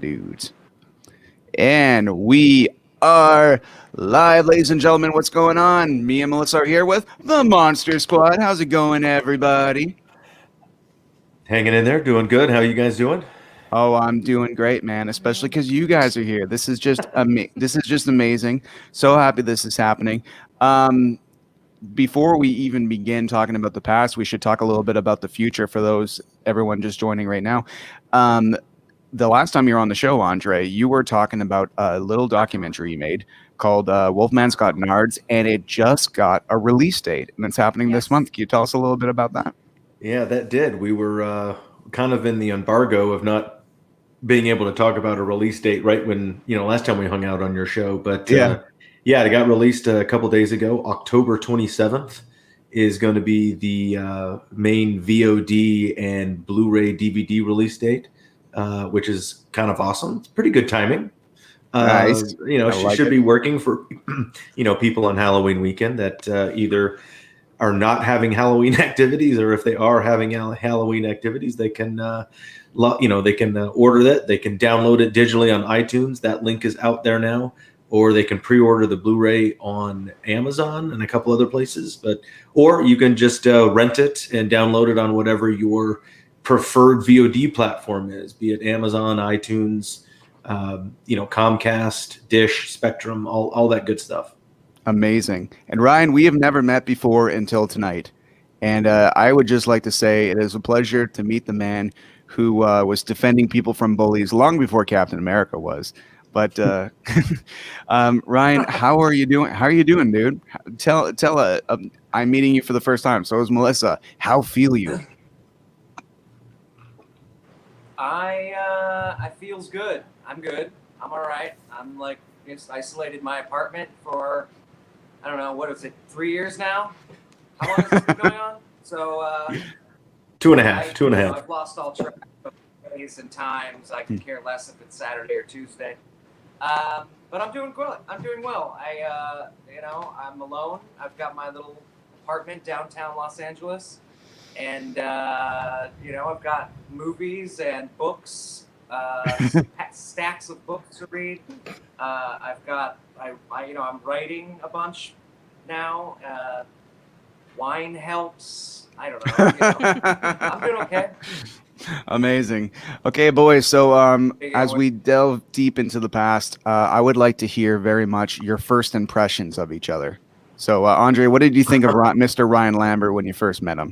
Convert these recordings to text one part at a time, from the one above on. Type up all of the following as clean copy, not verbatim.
Dudes. And we are live, ladies and gentlemen. What's going on? Me and Melissa are here with the Monster Squad. How's it going, everybody? Hanging in there, doing good. How you guys doing? Oh, I'm doing great, man. Especially because you guys are here. This is just amazing. So happy this is happening. Um, Before we even begin talking about the past, we should talk a little bit about the future for those everyone just joining right now. Um, the last time you were on the show, Andre, you were talking about a little documentary you made called Wolfman's Got Nards, and it just got a release date, and it's happening this month. Can you tell us a little bit about that? Yeah, that did. We were kind of in the embargo of not being able to talk about a release date right when, last time we hung out on your show. But Yeah. yeah, it got released a couple days ago. October 27th is going to be the main VOD and Blu-ray DVD release date, which is kind of awesome. It's pretty good timing. Nice. I She like should it. be working for, people on Halloween weekend that either are not having Halloween activities, or if they are having Halloween activities, they can, they can order that. They can download it digitally on iTunes. That link is out there now, or they can pre-order the Blu-ray on Amazon and a couple other places. Or you can just rent it and download it on whatever your preferred VOD platform is, be it Amazon, iTunes, Comcast, Dish, Spectrum, all that good stuff. Amazing. And Ryan, we have never met before until tonight. And I would just like to say it is a pleasure to meet the man who was defending people from bullies long before Captain America was. But Ryan, how are you doing? How are you doing, dude? Tell. I'm meeting you for the first time. So is Melissa. How feel you? I feels good. I'm good. I'm all right. I'm like just isolated my apartment for I don't know what is it 3 years now. How long has this been going on? So Two and a half. I've lost all track of days and times. I can care less if it's Saturday or Tuesday. But I'm doing good. I'm doing well. I'm alone. I've got my little apartment downtown Los Angeles, and I've got movies and books, stacks of books to read. I'm writing a bunch now. Wine helps. I don't know. I'm doing okay. Amazing. Okay, boys. So, as we delve deep into the past, I would like to hear very much your first impressions of each other. So, Andre, what did you think of Mr. Ryan Lambert when you first met him?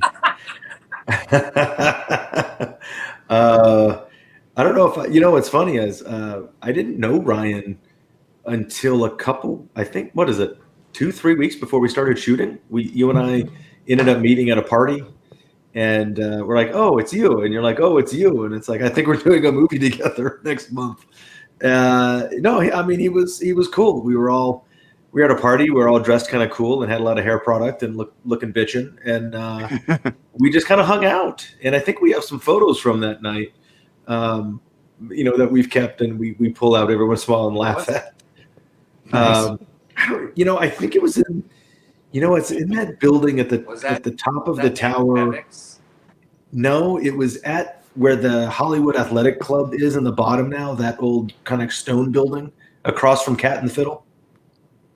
I don't know if what's funny is I didn't know Ryan until I think, what is it, 2-3 weeks before we started shooting. You and I ended up meeting at a party, and we're like, oh, it's you, and you're like, oh, it's you, and it's like, I think we're doing a movie together next month. No, I mean, he was cool. We were at a party. We were all dressed kind of cool and had a lot of hair product and looking bitchin', and we just kind of hung out. And I think we have some photos from that night, that we've kept and we pull out every once in a while and laugh at. Nice. I think it was in, it's in that building at the top of the tower. No, it was at where the Hollywood Athletic Club is in the bottom now, that old kind of stone building across from Cat and the Fiddle.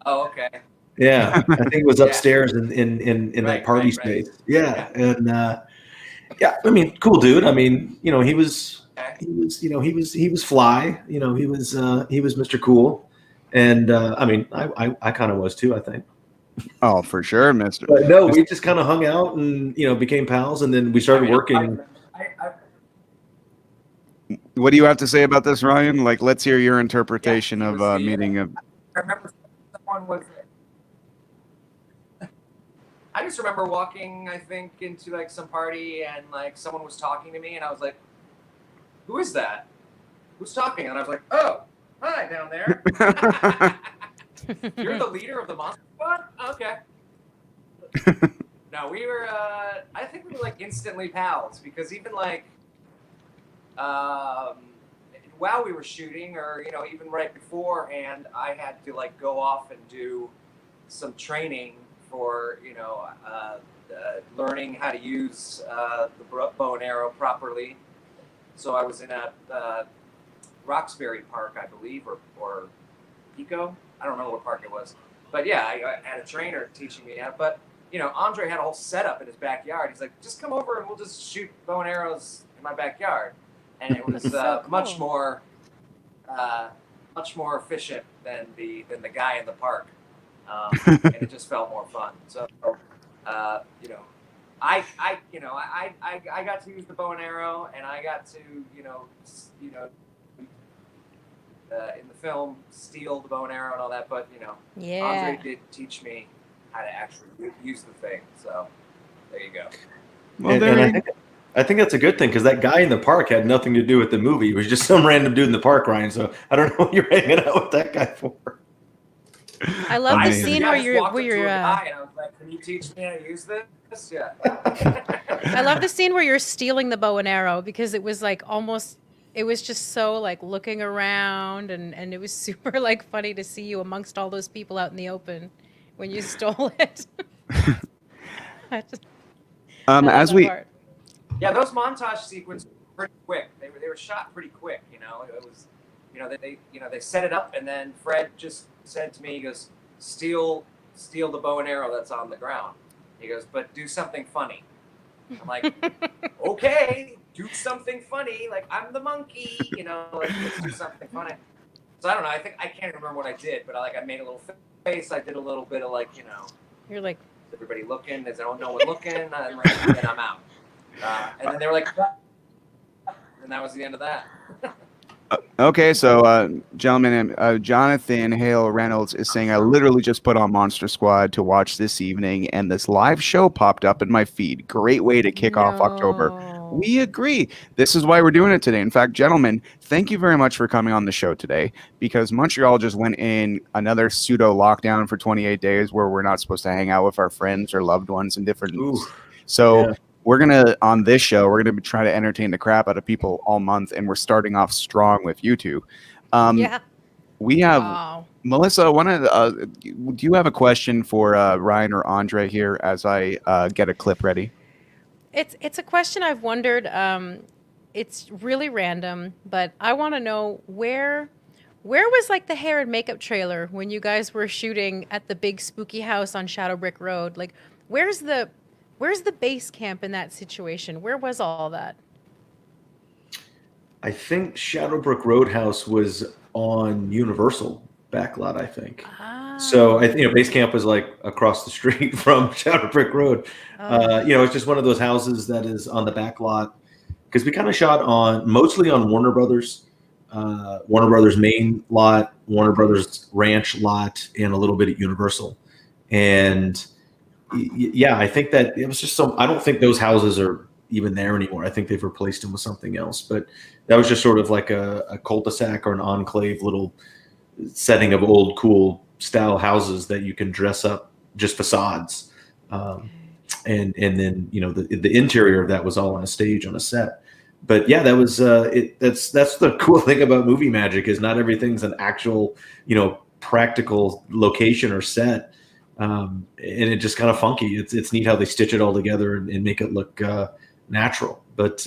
Oh, okay. Yeah, I think it was upstairs in that party space. Right. Yeah, and yeah, I mean, cool dude. I mean, he was fly. He was Mr. Cool, and I mean, I kind of was too, I think. Oh, for sure, Mister. But no, we just kind of hung out and became pals, and then we started working. What do you have to say about this, Ryan? Like, let's hear your interpretation of meeting of. I remember someone was. I just remember walking, I think, into like some party, and like someone was talking to me, and I was like, "Who is that? Who's talking?" And I was like, "Oh, hi down there. You're the leader of the Monster Squad? Okay." No, we were. I think we were like instantly pals because even like, while we were shooting, or even right beforehand, I had to like go off and do some training for learning how to use the bow and arrow properly. So I was in a Roxbury Park, I believe, or Pico. I don't remember what park it was, but yeah, I had a trainer teaching me that. But Andre had a whole setup in his backyard. He's like, just come over and we'll just shoot bow and arrows in my backyard, and it was So cool. much more efficient than the guy in the park, and it just felt more fun. So, I got to use the bow and arrow, and I got to in the film steal the bow and arrow and all that. But Yeah. Andre did teach me how to actually use the thing. So there you go. Well, And there I think that's a good thing because that guy in the park had nothing to do with the movie. It was just some random dude in the park, Ryan. So I don't know what you're hanging out with that guy for. I love the Amazing. scene I where just you're walked where up to you're. a guy and I was like, "Can you teach me how to use this?" Yeah. I love the scene where you're stealing the bow and arrow because it was like almost. It was just so like looking around and it was super like funny to see you amongst all those people out in the open when you stole it. I love as that we part. Yeah, those montage sequences were pretty quick. They were shot pretty quick. It was, they set it up, and then Fred just said to me, he goes, steal the bow and arrow that's on the ground. He goes, but do something funny. I'm like, okay, do something funny. Like, I'm the monkey. Let's do something funny. So I don't know. I can't remember what I did, but I made a little face. I did a little bit of You're like, everybody looking. There's no one looking, and then I'm out. And then they were like, and that was the end of that. Okay, so gentlemen, Jonathan Hale Reynolds is saying, I literally just put on Monster Squad to watch this evening, and this live show popped up in my feed. Great way to kick off October. no. We agree. This is why we're doing it today. In fact, gentlemen, thank you very much for coming on the show today, because Montreal just went in another pseudo lockdown for 28 days where we're not supposed to hang out with our friends or loved ones in different. Ooh, So yeah. we're going to, on this show, we're going to try to entertain the crap out of people all month, and we're starting off strong with you two. Yeah. We have Wow. Melissa. Do you have a question for Ryan or Andre here as I get a clip ready? It's a question I've wondered. It's really random, but I want to know where was like the hair and makeup trailer when you guys were shooting at the big spooky house on Shadowbrick Road? Like, where's the base camp in that situation? Where was all that? I think Shadowbrook Roadhouse was on Universal backlot, I think. So base camp was like across the street from Shadowbrook Road. It's just one of those houses that is on the back lot because we kind of shot mostly on Warner Brothers main lot, Warner Brothers ranch lot, and a little bit at Universal. And yeah, I think that it was just I don't think those houses are even there anymore. I think they've replaced them with something else. But that was just sort of like a cul-de-sac or an enclave little setting of old cool style houses that you can dress up, just facades. And then the interior of that was all on a stage on a set. But yeah, that was that's the cool thing about movie magic is not everything's an actual practical location or set. And it just kind of funky. It's neat how they stitch it all together and make it look natural. But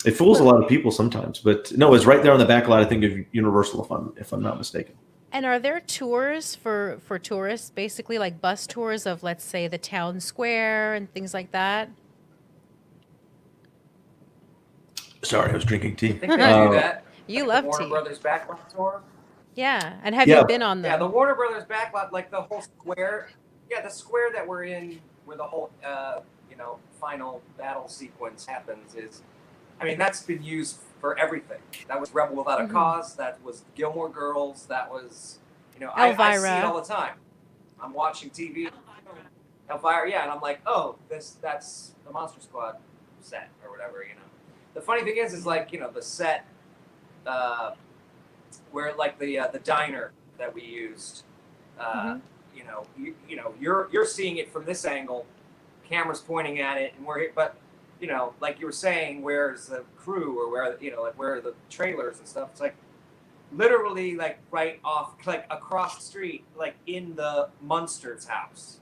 it fools a lot of people sometimes. But no, it's right there on the back lot, I think, of Universal, if I'm not mistaken. And are there tours for tourists, basically like bus tours of, let's say, the town square and things like that? Sorry, I was drinking tea. I think they do that. You The love Warner tea. Brothers backlot tour. Yeah. And have Yeah. you been on Yeah, the them? Warner Brothers backlot, like the whole square. Yeah, the square that we're in, where the whole final battle sequence happens that's been used for everything. That was Rebel Without a Cause. That was Gilmore Girls. That was, I see Elvira. it all the time. I'm watching TV. Elvira, yeah, and I'm like, oh, that's the Monster Squad set or whatever. The funny thing is like the set where like the diner that we used. You're seeing it from this angle, camera's pointing at it, and but like you were saying, where's the crew or where are the trailers and stuff? It's like literally like right off, like across the street, like in the Munsters house.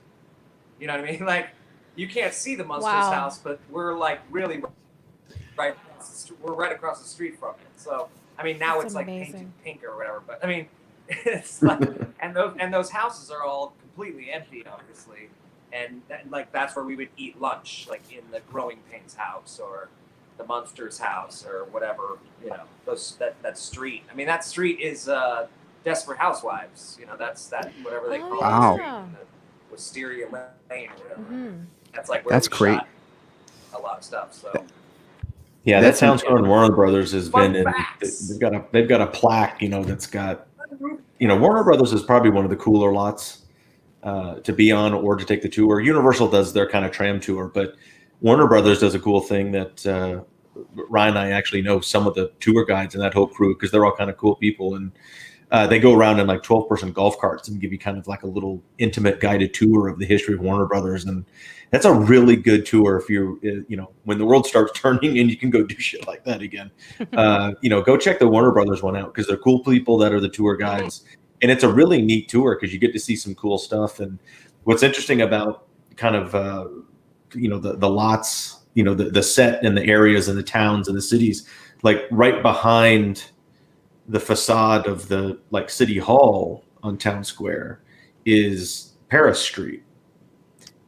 You know what I mean? Like you can't see the Munsters Wow. house, but we're like really right. We're right across the street from it. So I mean, now That's it's like amazing. painted pink or whatever, but I mean, it's like, and those houses are all completely empty, obviously, and like that's where we would eat lunch, like in the Growing Pains house or the Munsters house or whatever, that street. I mean, that street is Desperate Housewives. That's whatever they Oh, call Wow. the street, the Wisteria Lane or whatever. Mhm. That's like where That's we great. shot a lot of stuff. So Yeah, That's that Town Square and Warner Brothers has Fun been in. facts. They've got a plaque, that's got. Warner Brothers is probably one of the cooler lots to be on or to take the tour. Universal does their kind of tram tour, but Warner Brothers does a cool thing that Ryan and I actually know some of the tour guides and that whole crew because they're all kind of cool people, and they go around in like 12-person golf carts and give you kind of like a little intimate guided tour of the history of Warner Brothers, and that's a really good tour if you're when the world starts turning and you can go do shit like that again. Go check the Warner Brothers one out because they're cool people that are the tour guides, and it's a really neat tour because you get to see some cool stuff. And what's interesting about kind of the lots, the set and the areas and the towns and the cities, like right behind the facade of the like City Hall on Town Square is Paris Street.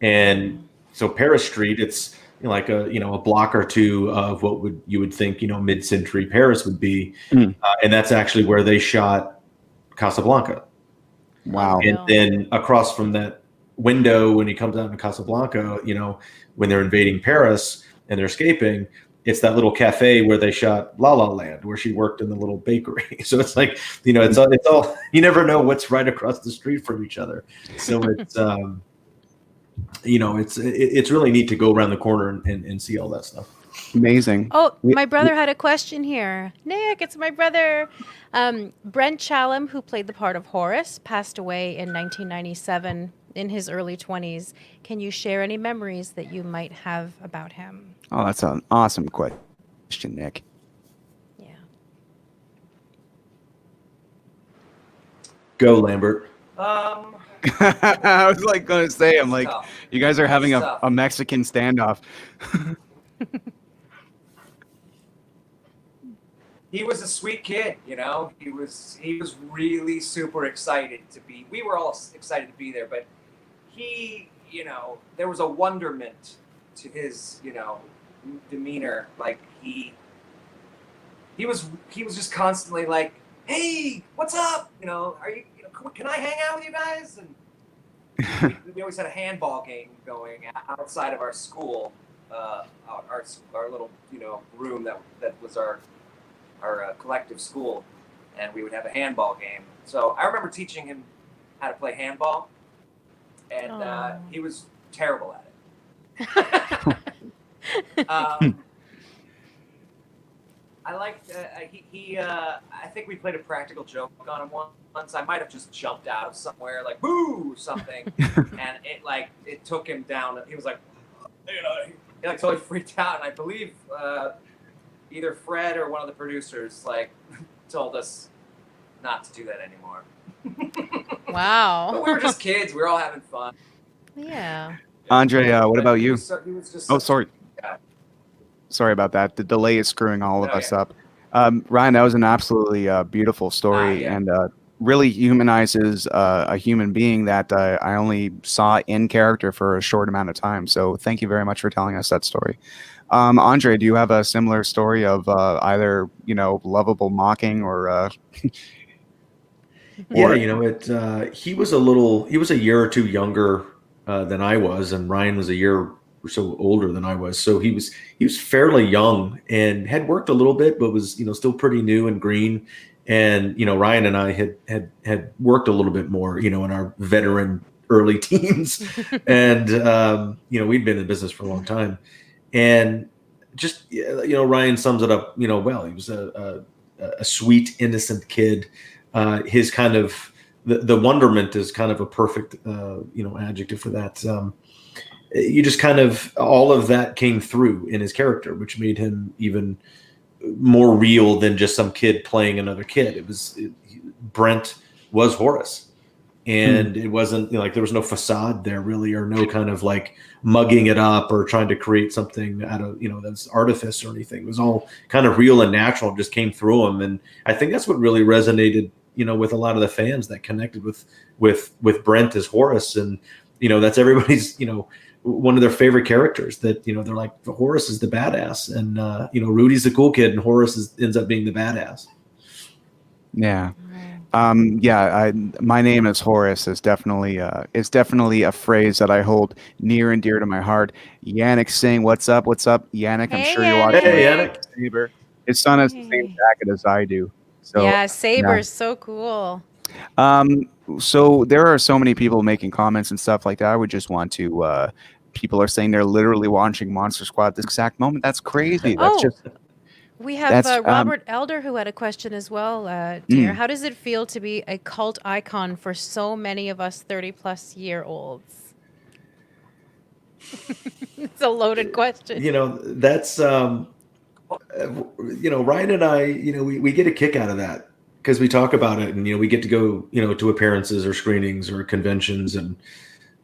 And so Paris Street, it's like a block or two of what you would think mid-century Paris would be, and that's actually where they shot Casablanca. Wow. And then across from that window, when he comes out in Casablanca, when they're invading Paris and they're escaping, it's that little cafe where they shot La La Land, where she worked in the little bakery. So it's like it's all you never know what's right across the street from each other. So it's it's really neat to go around the corner and see all that stuff. Amazing. Oh, my brother had a question here. Nick, it's my brother. Brent Challam, who played the part of Horace, passed away in 1997 in his early 20s. Can you share any memories that you might have about him? Oh, that's an awesome question, Nick. Yeah. Go, Lambert. I was like going to say, I'm like, tough. you guys are having It's tough. a Mexican standoff. He was a sweet kid, He was really super excited to be. We were all excited to be there, but he, there was a wonderment to his, demeanor. Like he was just constantly like, "Hey, what's up? Are you? Can I hang out with you guys?" And we always had a handball game going outside of our school, our little room that was our collective school, and we would have a handball game. So I remember teaching him how to play handball, and he was terrible at it. I liked I think we played a practical joke on him once. I might have just jumped out of somewhere like boo something, and it took him down. He was like, he like totally freaked out, and I believe either Fred or one of the producers told us not to do that anymore. But Wow. we were just kids. We were all having fun. Yeah. Andre, what about you? He was just Oh, sorry. Yeah. Sorry about that. The delay is screwing all of Oh, us yeah. up. Ryan, that was an absolutely beautiful story, yeah. and really humanizes a human being that I only saw in character for a short amount of time. So thank you very much for telling us that story. Andre, do you have a similar story of either lovable mocking or? Yeah, he was a year or two younger than I was, and Ryan was a year or so older than I was. So he was fairly young and had worked a little bit, but was still pretty new and green. And Ryan and I had worked a little bit more, in our veteran early teens, and we'd been in business for a long time. And just Ryan sums it up well. He was a sweet, innocent kid. His kind of the wonderment is kind of a perfect adjective for that. You just kind of all of that came through in his character, which made him even more real than just some kid playing another kid. Brent was Horace, and it wasn't like there was no facade there really, or no kind of like mugging it up or trying to create something out of that's artifice or anything. It was all kind of real and natural, just came through them, and I think that's what really resonated with a lot of the fans that connected with Brent as Horace, and that's everybody's one of their favorite characters. That they're like, Horace is the badass, and Rudy's the cool kid, and Horace ends up being the badass. Yeah. My name is Horace is definitely a phrase that I hold near and dear to my heart. Yannick saying, "What's up? What's up, Yannick?" I'm Hey, sure you're watching. Hey, with Yannick. Saber. His son has the same Hey. jacket as I do. So Yeah, Saber's so cool. So there are so many people making comments and stuff like that. I would just want to. People are saying they're literally watching Monster Squad this exact moment. That's crazy. That's Oh, just we have that's Robert Elder who had a question as well. Tara, how does it feel to be a cult icon for so many of us 30-plus-year-olds? It's a loaded question. That's Ryan and I, we get a kick out of that because we talk about it, and we get to go to appearances or screenings or conventions,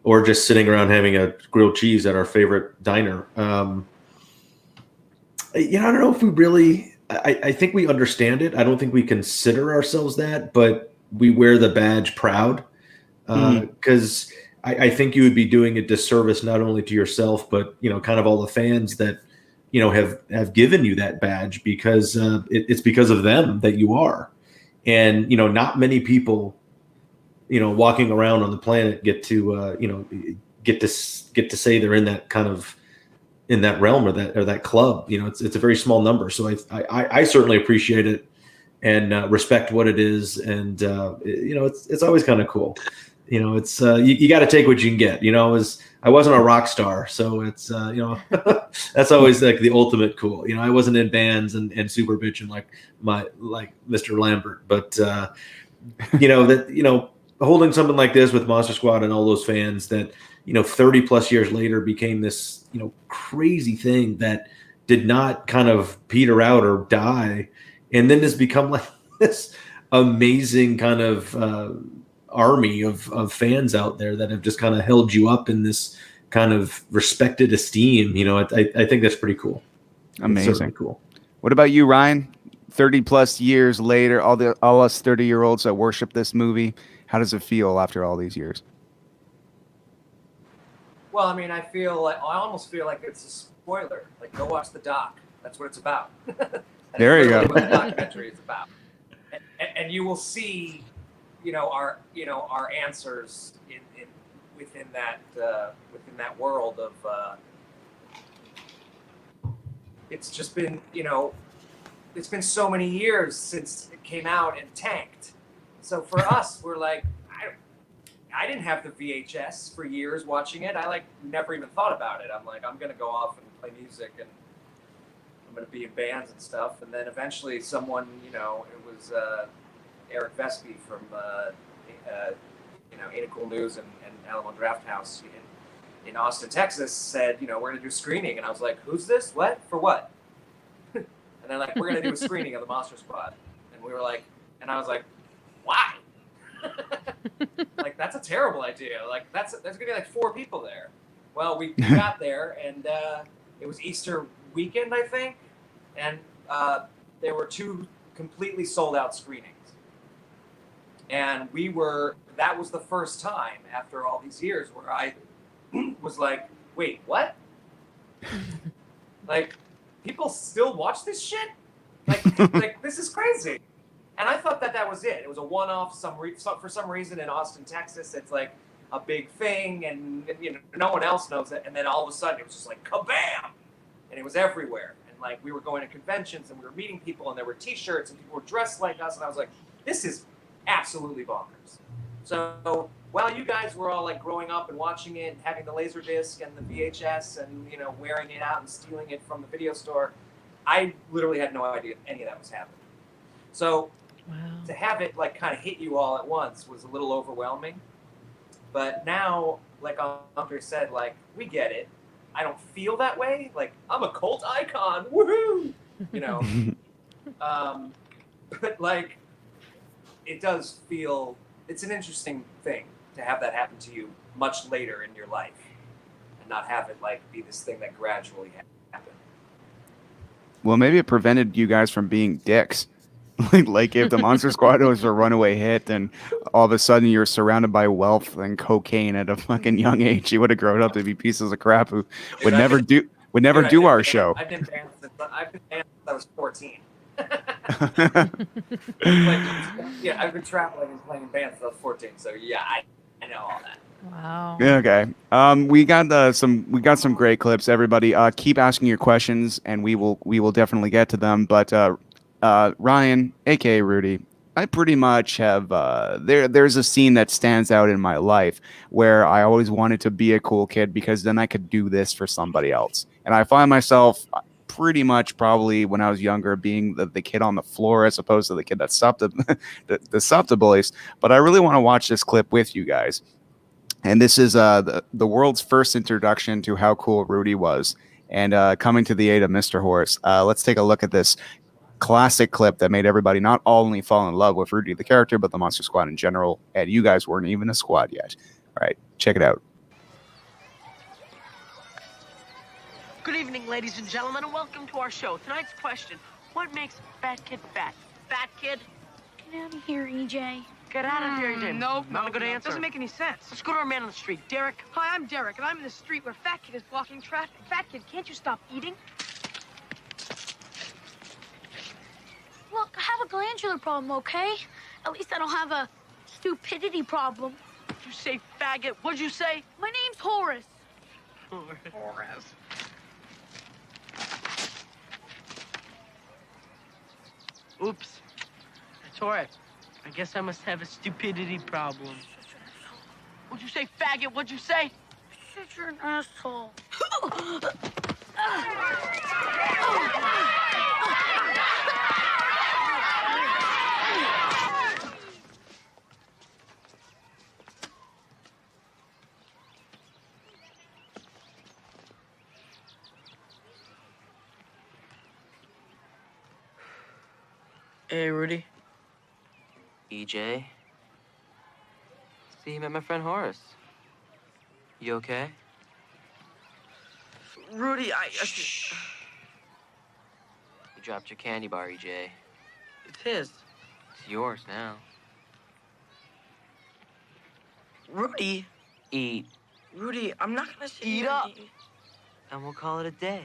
or just sitting around having a grilled cheese at our favorite diner. I don't know if we really. I think we understand it. I don't think we consider ourselves that, but we wear the badge proud because I think you would be doing a disservice not only to yourself, but kind of all the fans that have given you that badge, because it's because of them that you are, and not many people walking around on the planet get to say they're in that kind of in that realm or that club. It's a very small number. So I certainly appreciate it and respect what it is. And it's always kind of cool. It's you got to take what you can get. I wasn't a rock star, so it's that's always like the ultimate cool. I wasn't in bands and super bitching like Mr. Lambert, but holding something like this with Monster Squad and all those fans that 30 plus years later became this crazy thing that did not kind of peter out or die, and then has become like this amazing kind of army of fans out there that have just kind of held you up in this kind of respected esteem. I think that's pretty cool. amazing. Cool. What about you, Ryan? 30 plus years later, all us 30-year-olds that worship this movie, how does it feel after all these years? Well, I mean, I almost feel like it's a spoiler. Like, go watch the doc. That's what it's about. There you go. What the documentary is about, and you will see, our answers within that world of. It's just been, it's been so many years since it came out and tanked. So for us, we're like, I didn't have the VHS for years watching it. I never even thought about it. I'm like, I'm going to go off and play music, and I'm going to be in bands and stuff. And then eventually someone, it was Eric Vespi from, Ain't Cool News and Alamo Draft House in Austin, Texas said, we're going to do a screening. And I was like, who's this? What? For what? And they're like, we're going to do a screening of the Monster Squad. And we were like, and I was like, why? Like, that's a terrible idea. Like, there's gonna be like 4 people there. Well, we got there, and it was Easter weekend, I think, and there were 2 completely sold out screenings. And that was the first time after all these years where I was like, wait, what? Like, people still watch this shit? Like this is crazy. And I thought that was it. It was a one-off. For some reason in Austin, Texas, it's like a big thing, and no one else knows it. And then all of a sudden, it was just like kabam, and it was everywhere. And like we were going to conventions, and we were meeting people, and there were T-shirts, and people were dressed like us. And I was like, this is absolutely bonkers. So while you guys were all like growing up and watching it, and having the Laserdisc and the VHS, and wearing it out and stealing it from the video store, I literally had no idea any of that was happening. So. Wow. To have it like kind of hit you all at once was a little overwhelming. But now, like Andre said, like, we get it. I don't feel that way. Like, I'm a cult icon. Woohoo! But like, it does feel it's an interesting thing to have that happen to you much later in your life, and not have it like be this thing that gradually happened. Well, maybe it prevented you guys from being dicks. Like if the Monster Squad was a runaway hit and all of a sudden you're surrounded by wealth and cocaine at a fucking young age, you would have grown up to be pieces of crap who would never do our show. I've been banned since I was 14. Yeah, I've been traveling and playing bands since I was 14. So yeah, I know all that. Wow. Yeah, okay. We got some great clips. Everybody, keep asking your questions, and we will definitely get to them. But Ryan, aka Rudy, I pretty much have there's a scene that stands out in my life where I always wanted to be a cool kid because then I could do this for somebody else, and I find myself pretty much probably when I was younger being the kid on the floor as opposed to the kid that stopped the stopped the bullies. But I really want to watch this clip with you guys. And this is the world's first introduction to how cool Rudy was, and coming to the aid of Mr. Horse. Let's take a look at this classic clip that made everybody not only fall in love with Rudy the character, but the Monster Squad in general. And you guys weren't even a squad yet. All right, check it out. Good evening, ladies and gentlemen, and welcome to our show. Tonight's question: what makes Fat Kid fat? Fat Kid? Get out of here, EJ. Get out of here, EJ. Nope, Not a good nope. answer. Doesn't make any sense. Let's go to our man on the street, Derek. Hi, I'm Derek, and I'm in the street where Fat Kid is blocking traffic. Fat Kid, can't you stop eating? Look, I have a glandular problem, okay? At least I don't have a stupidity problem. Did you say faggot? What'd you say? My name's Horace. Horace. Oops. That's all right. I guess I must have a stupidity problem. What'd you say, faggot? What'd you say? Shit, you're an asshole. Hey, Rudy. EJ? See, you met my friend Horace. You okay? Rudy, Shh. You dropped your candy bar, EJ. It's his. It's yours now. Rudy. Eat, Rudy, I'm not gonna sit Eat here up. and eat. and we'll call it a day.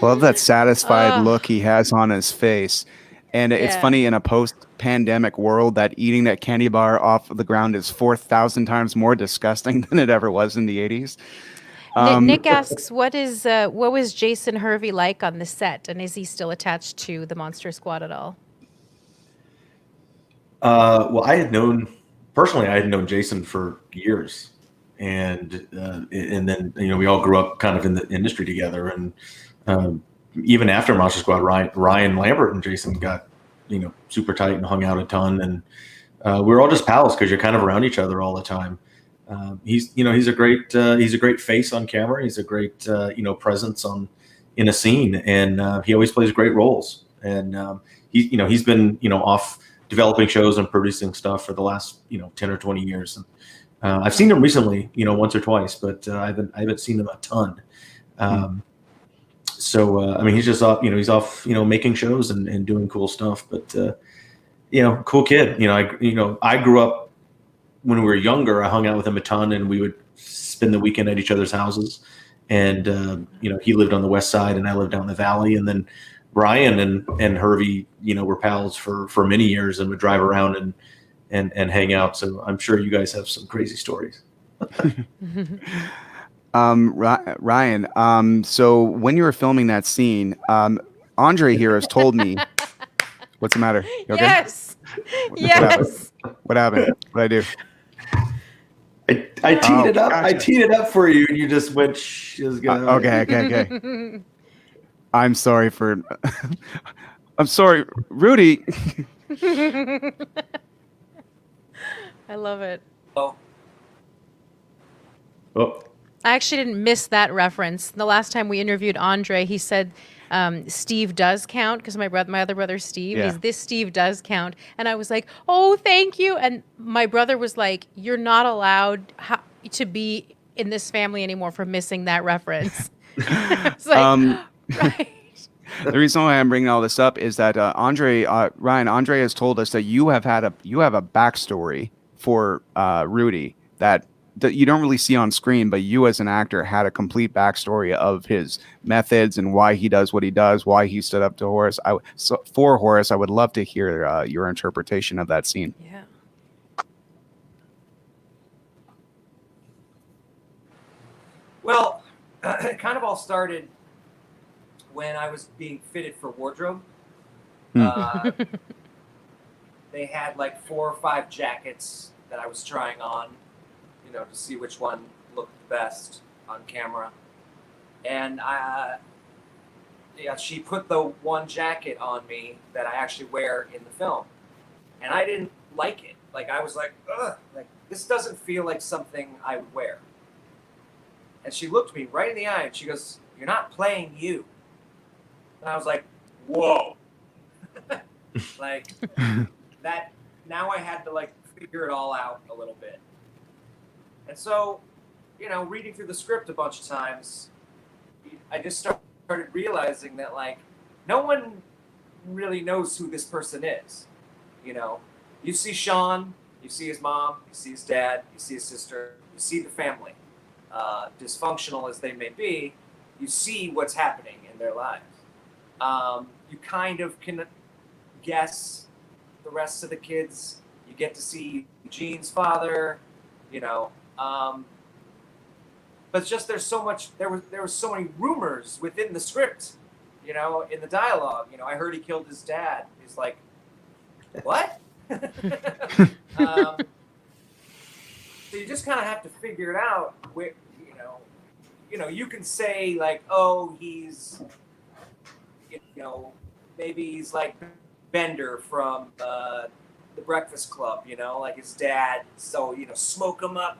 Love that satisfied Ugh. look he has on his face. And it's Yeah. funny in a post-pandemic world that eating that candy bar off the ground is 4,000 times more disgusting than it ever was in the 80s. Nick asks, what was Jason Hervey like on the set, and is he still attached to the Monster Squad at all? Well, I had known Jason for years, and then we all grew up kind of in the industry together, and even after Monster Squad, Ryan Lambert and Jason got super tight and hung out a ton, and we were all just pals because you're kind of around each other all the time. He's a great face on camera. He's a great presence in a scene, and he always plays great roles. And he's been off developing shows and producing stuff for the last 10 or 20 years. And I've seen him recently, once or twice, but I haven't seen him a ton. So he's just off, he's off, making shows and doing cool stuff. But cool kid. I grew up. When we were younger, I hung out with him a ton, and we would spend the weekend at each other's houses. And he lived on the west side, and I lived down the valley. And then Brian and Hervey, were pals for many years, and would drive around and hang out. So I'm sure you guys have some crazy stories. Ryan, so when you were filming that scene, Andre here has told me. What's the matter? You okay? Yes. Yes. What happened? What did I do? I teed it up. Gotcha. I teed it up for you, and you just went. Shh, Okay. I'm sorry for. I'm sorry, Rudy. I love it. Oh, Oh, I actually didn't miss that reference. The last time we interviewed Andre, he said Steve does count because my other brother Steve, Yeah. is this Steve does count, and I was like, oh, thank you. And my brother was like, you're not allowed to be in this family anymore for missing that reference. It's like, right. The reason why I'm bringing all this up is that Ryan, Andre has told us that you have a backstory for Rudy that you don't really see on screen, but you as an actor had a complete backstory of his methods and why he does what he does, why he stood up to Horace. For Horace, I would love to hear your interpretation of that scene. Yeah. well, it kind of all started when I was being fitted for wardrobe. Uh, they had like 4 or 5 jackets that I was trying on, to see which one looked best on camera. And she put the one jacket on me that I actually wear in the film, and I didn't like it. Like I was like, ugh, like this doesn't feel like something I would wear. And she looked me right in the eye and she goes, "You're not playing you." And I was like, whoa. Like that. Now I had to like figure it all out a little bit. And so, reading through the script a bunch of times, I just started realizing that like no one really knows who this person is. You see Sean, you see his mom, you see his dad, you see his sister, you see the family. Dysfunctional as they may be, you see what's happening in their lives. You kind of can guess the rest of the kids. You get to see Eugene's father, but it's just there's so much. There was so many rumors within the script, in the dialogue. I heard he killed his dad. He's like, what? So you just kind of have to figure it out. Where, you can say like, oh, he's, maybe he's like Bender from the Breakfast Club, like his dad. So smoke him up,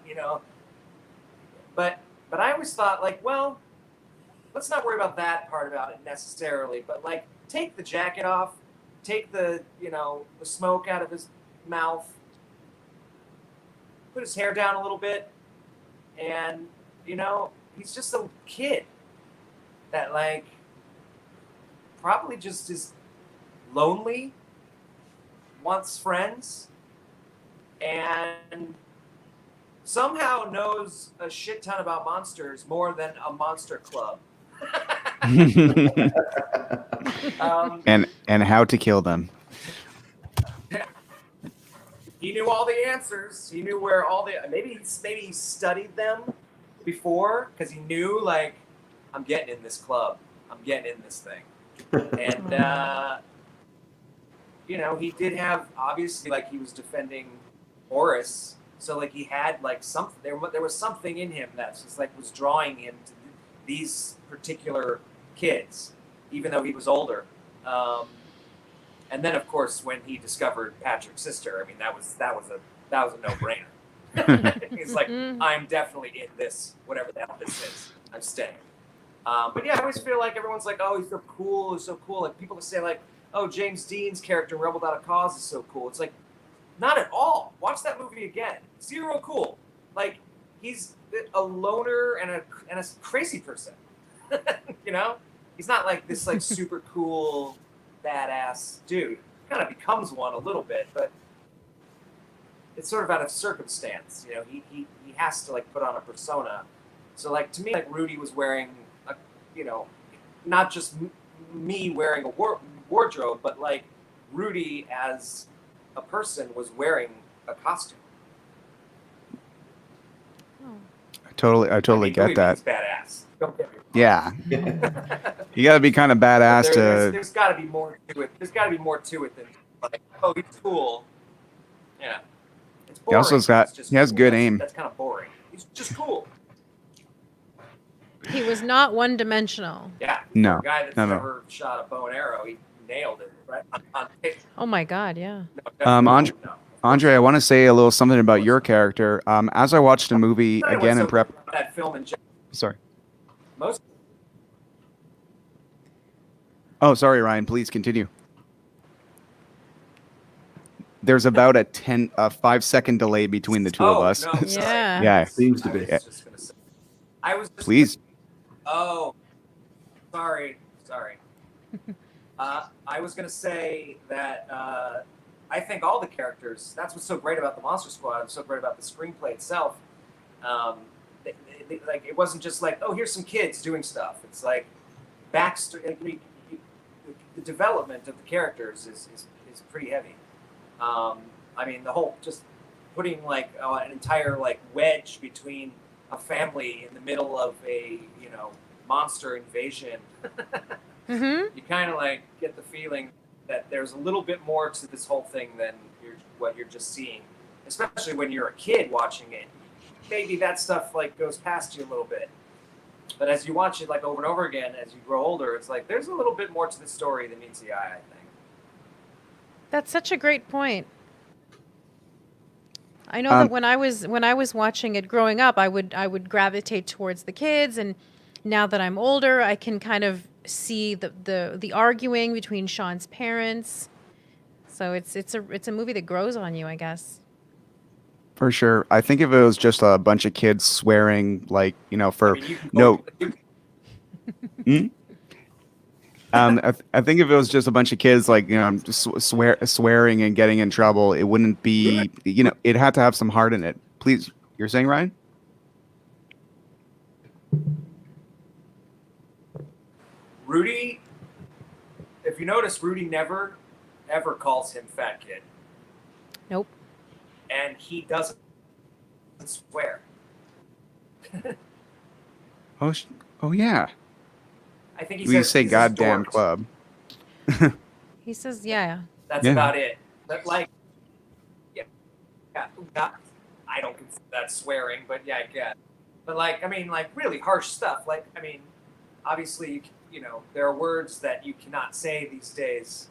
But I always thought like, well, let's not worry about that part about it necessarily. But like, take the jacket off, take the the smoke out of his mouth, put his hair down a little bit, and he's just a kid that like probably just is lonely, wants friends, and somehow knows a shit ton about monsters more than a monster club. and how to kill them. He knew all the answers. He knew where all the maybe he studied them before because he knew like I'm getting in this club. I'm getting in this thing. And he did have obviously like he was defending Horace, so like he had like something there was something in him that just like was drawing him to these particular kids, even though he was older. And then, of course, when he discovered Patrick's sister, I mean, that was a no-brainer. He's like, I'm definitely in this, whatever the hell this is. I'm staying. But yeah, I always feel like everyone's like, oh, he's so cool, he's so cool. Like people say like, oh, James Dean's character in Rebel Without a Cause is so cool. It's like, not at all. Watch that movie again. Zero cool. Like he's a loner and a crazy person. He's not like this like super cool badass dude. Kind of becomes one a little bit, but it's sort of out of circumstance. He has to like put on a persona. So like to me, like Rudy was wearing a, not just me wearing a wardrobe, but like Rudy as a person was wearing a costume. I totally get that. He's badass. Don't get me wrong. Yeah. You got to be kind of badass There's got to be more to it. There's got to be more to it than like, oh, he's cool. Yeah. It's boring. He also has good aim. That's kind of boring. He's just cool. He was not one-dimensional. Yeah. No, For a guy that's no. never shot a bow and arrow, he nailed it right on tape. Oh my God, yeah. Andre, Andre, I want to say a little something about your character. As I watched the movie again in prep. That film in Sorry. most. Oh, sorry, Ryan. Please continue. There's about a 5-second delay between the two of us. No, sorry. Yeah. Yeah. Seems to I be. was just gonna say. I was just Please. Oh, sorry. I was going to say that I think all the characters, that's what's so great about the Monster Squad, and so great about the screenplay itself. Like, it wasn't just like, oh, here's some kids doing stuff. It's like backstory. The development of the characters is pretty heavy. I mean, the whole just putting like an entire like wedge between a family in the middle of a monster invasion. Mm-hmm. You kind of like get the feeling that there's a little bit more to this whole thing than what you're just seeing, especially when you're a kid watching it. Maybe that stuff like goes past you a little bit, but as you watch it like over and over again, as you grow older, it's like there's a little bit more to the story than meets the eye, I think. That's such a great point. I know that when I was watching it growing up, I would gravitate towards the kids, and now that I'm older, I can kind of see the arguing between Sean's parents. So it's a movie that grows on you, I guess. For sure. I think if it was just a bunch of kids swearing, like, for I mean, you can no. go- I think if it was just a bunch of kids, like, just swearing and getting in trouble, it wouldn't be, it had to have some heart in it. Please, you're saying, Ryan? Rudy, if you notice, Rudy never, ever calls him fat kid. Nope. And he doesn't swear. Oh yeah. I think he We says say he's a goddamn dork. club. He says, yeah. That's Yeah. about it. But like, yeah, I don't consider that swearing, but yeah, I guess. But like, I mean, like really harsh stuff. Like, I mean, obviously, there are words that you cannot say these days,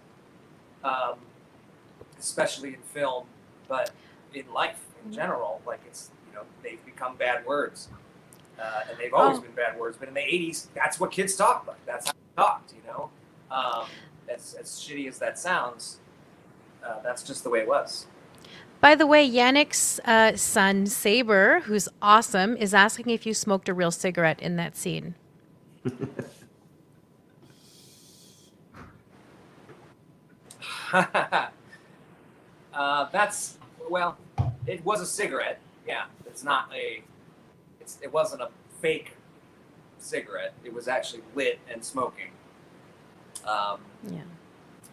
especially in film, but in life in general, like they've become bad words, and they've always been bad words. But in the '80s, that's what kids talked like. That's how they talked. As shitty as that sounds, that's just the way it was. By the way, Yannick's son, Saber, who's awesome, is asking if you smoked a real cigarette in that scene. It was a cigarette. Yeah, it wasn't a fake cigarette. It was actually lit and smoking. Yeah.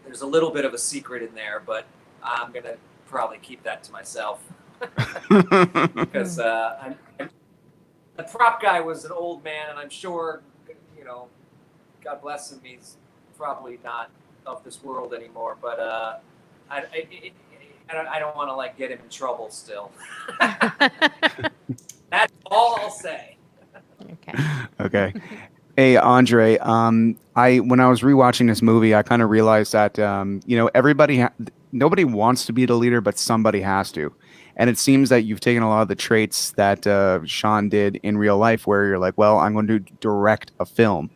There's a little bit of a secret in there, but I'm gonna probably keep that to myself because the prop guy was an old man, and I'm sure, God bless him, he's probably not of this world anymore. But I don't want to like get him in trouble still. That's all I'll say. Okay. Okay. Hey, Andre, when I was rewatching this movie, I kind of realized that, nobody wants to be the leader, but somebody has to. And it seems that you've taken a lot of the traits that Sean did in real life, where you're like, well, I'm going to direct a film.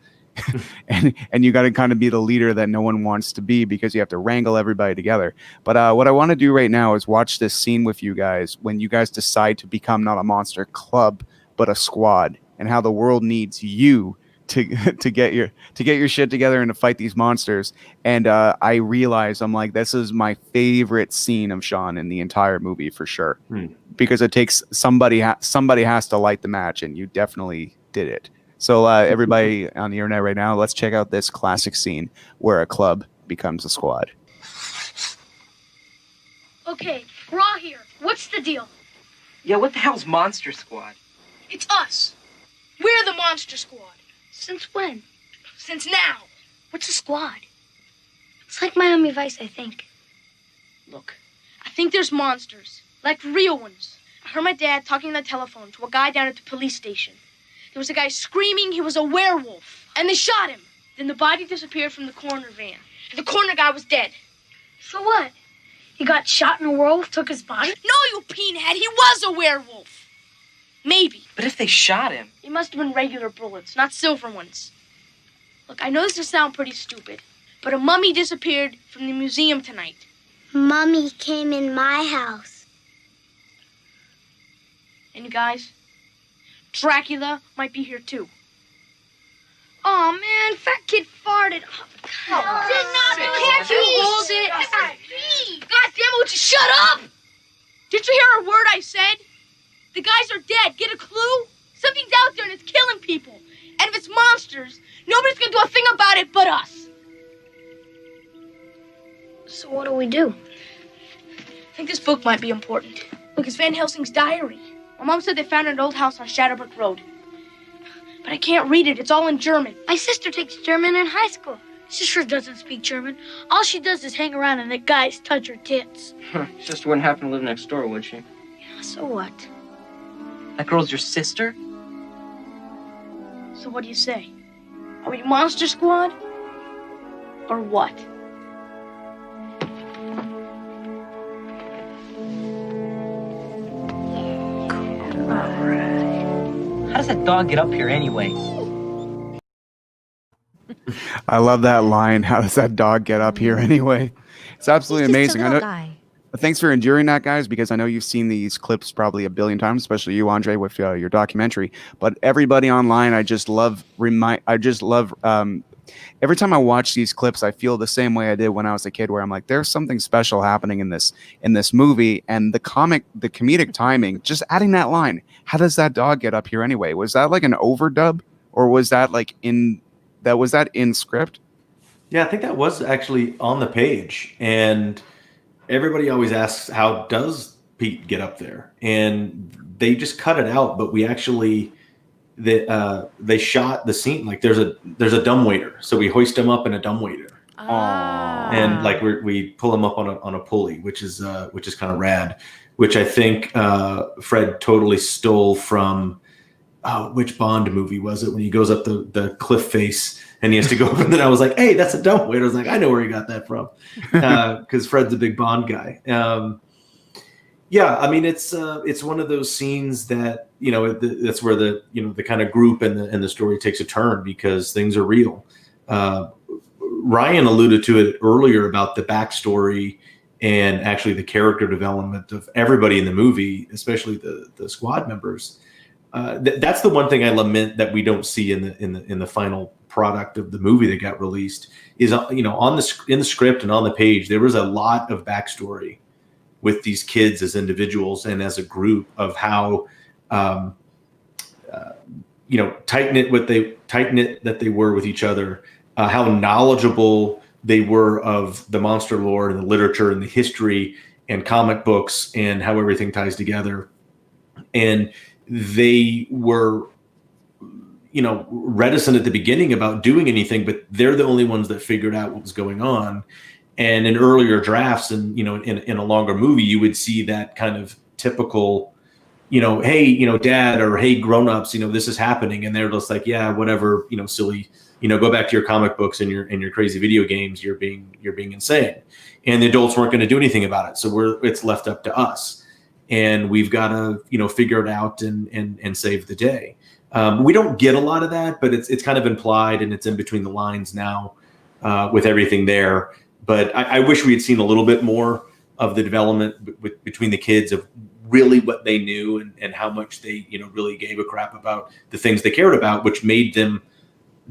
and you got to kind of be the leader that no one wants to be, because you have to wrangle everybody together. But what I want to do right now is watch this scene with you guys when you guys decide to become not a monster club, but a squad, and how the world needs you to get your shit together and to fight these monsters. And I realize, I'm like, this is my favorite scene of Sean in the entire movie for sure, because it takes somebody has to light the match, and you definitely did it. So everybody on the internet right now, let's check out this classic scene where a club becomes a squad. Okay, we're all here. What's the deal? Yeah, what the hell's Monster Squad? It's us. We're the Monster Squad. Since when? Since now. What's a squad? It's like Miami Vice, I think. Look, I think there's monsters, like real ones. I heard my dad talking on the telephone to a guy down at the police station. There There was a guy screaming he was a werewolf, and they shot him. Then the body disappeared from the coroner van. The coroner guy was dead. So what? He got shot and a werewolf took his body? No, you peenhead, he was a werewolf. Maybe. But if they shot him... It must have been regular bullets, not silver ones. Look, I know this will sound pretty stupid, but a mummy disappeared from the museum tonight. Mummy came in my house. And you guys, Dracula might be here too. Oh man, fat kid farted. Can't you hold it? God damn it, would you shut up? Did you hear a word I said? The guys are dead. Get a clue? Something's out there and it's killing people. And if it's monsters, nobody's gonna do a thing about it but us. So what do we do? I think this book might be important. Look, it's Van Helsing's diary. My mom said they found an old house on Shadowbrook Road. But I can't read it. It's all in German. My sister takes German in high school. Sister doesn't speak German. All she does is hang around and let guys touch her tits. Sister wouldn't happen to live next door, would she? Yeah, so what? That girl's your sister? So what do you say? Are we Monster Squad? Or what? How does that dog get up here anyway? I love that line. How does that dog get up here anyway? It's absolutely amazing. I know. Thanks for enduring that, guys, because I know you've seen these clips probably a billion times, especially you, Andre, with your documentary. But everybody online, I just love. Every time I watch these clips, I feel the same way I did when I was a kid, where I'm like, there's something special happening in this movie, and the comedic timing. Just adding that line, how does that dog get up here anyway? Was that like an overdub, or was that like in script? Yeah, I think that was actually on the page, and everybody always asks, how does Pete get up there? And they just cut it out, but we actually they shot the scene like there's a dumbwaiter, so we hoist him up in a dumbwaiter, and like we pull him up on a pulley, which is kind of rad, which I think Fred totally stole from which Bond movie was it when he goes up the cliff face and he has to go up, and then I was like, hey, that's a dumbwaiter. I was like, I know where he got that from, because Fred's a big Bond guy. Yeah, I mean, it's one of those scenes that, that's where the kind of group and the story takes a turn, because things are real. Ryan alluded to it earlier about the backstory and actually the character development of everybody in the movie, especially the squad members. That's the one thing I lament that we don't see in the final product of the movie that got released is, in the script and on the page, there was a lot of backstory with these kids as individuals and as a group of how, tight knit that they were with each other, how knowledgeable they were of the monster lore and the literature and the history and comic books and how everything ties together. And they were, reticent at the beginning about doing anything, but they're the only ones that figured out what was going on. And in earlier drafts and, in a longer movie, you would see that kind of typical, hey, dad, or hey, grownups, this is happening. And they're just like, yeah, whatever, silly, go back to your comic books and your crazy video games. You're being insane. And the adults weren't going to do anything about it. So it's left up to us. And we've got to, figure it out and save the day. We don't get a lot of that, but it's kind of implied and it's in between the lines now with everything there. But I wish we had seen a little bit more of the development between the kids of really what they knew and how much they, really gave a crap about the things they cared about, which made them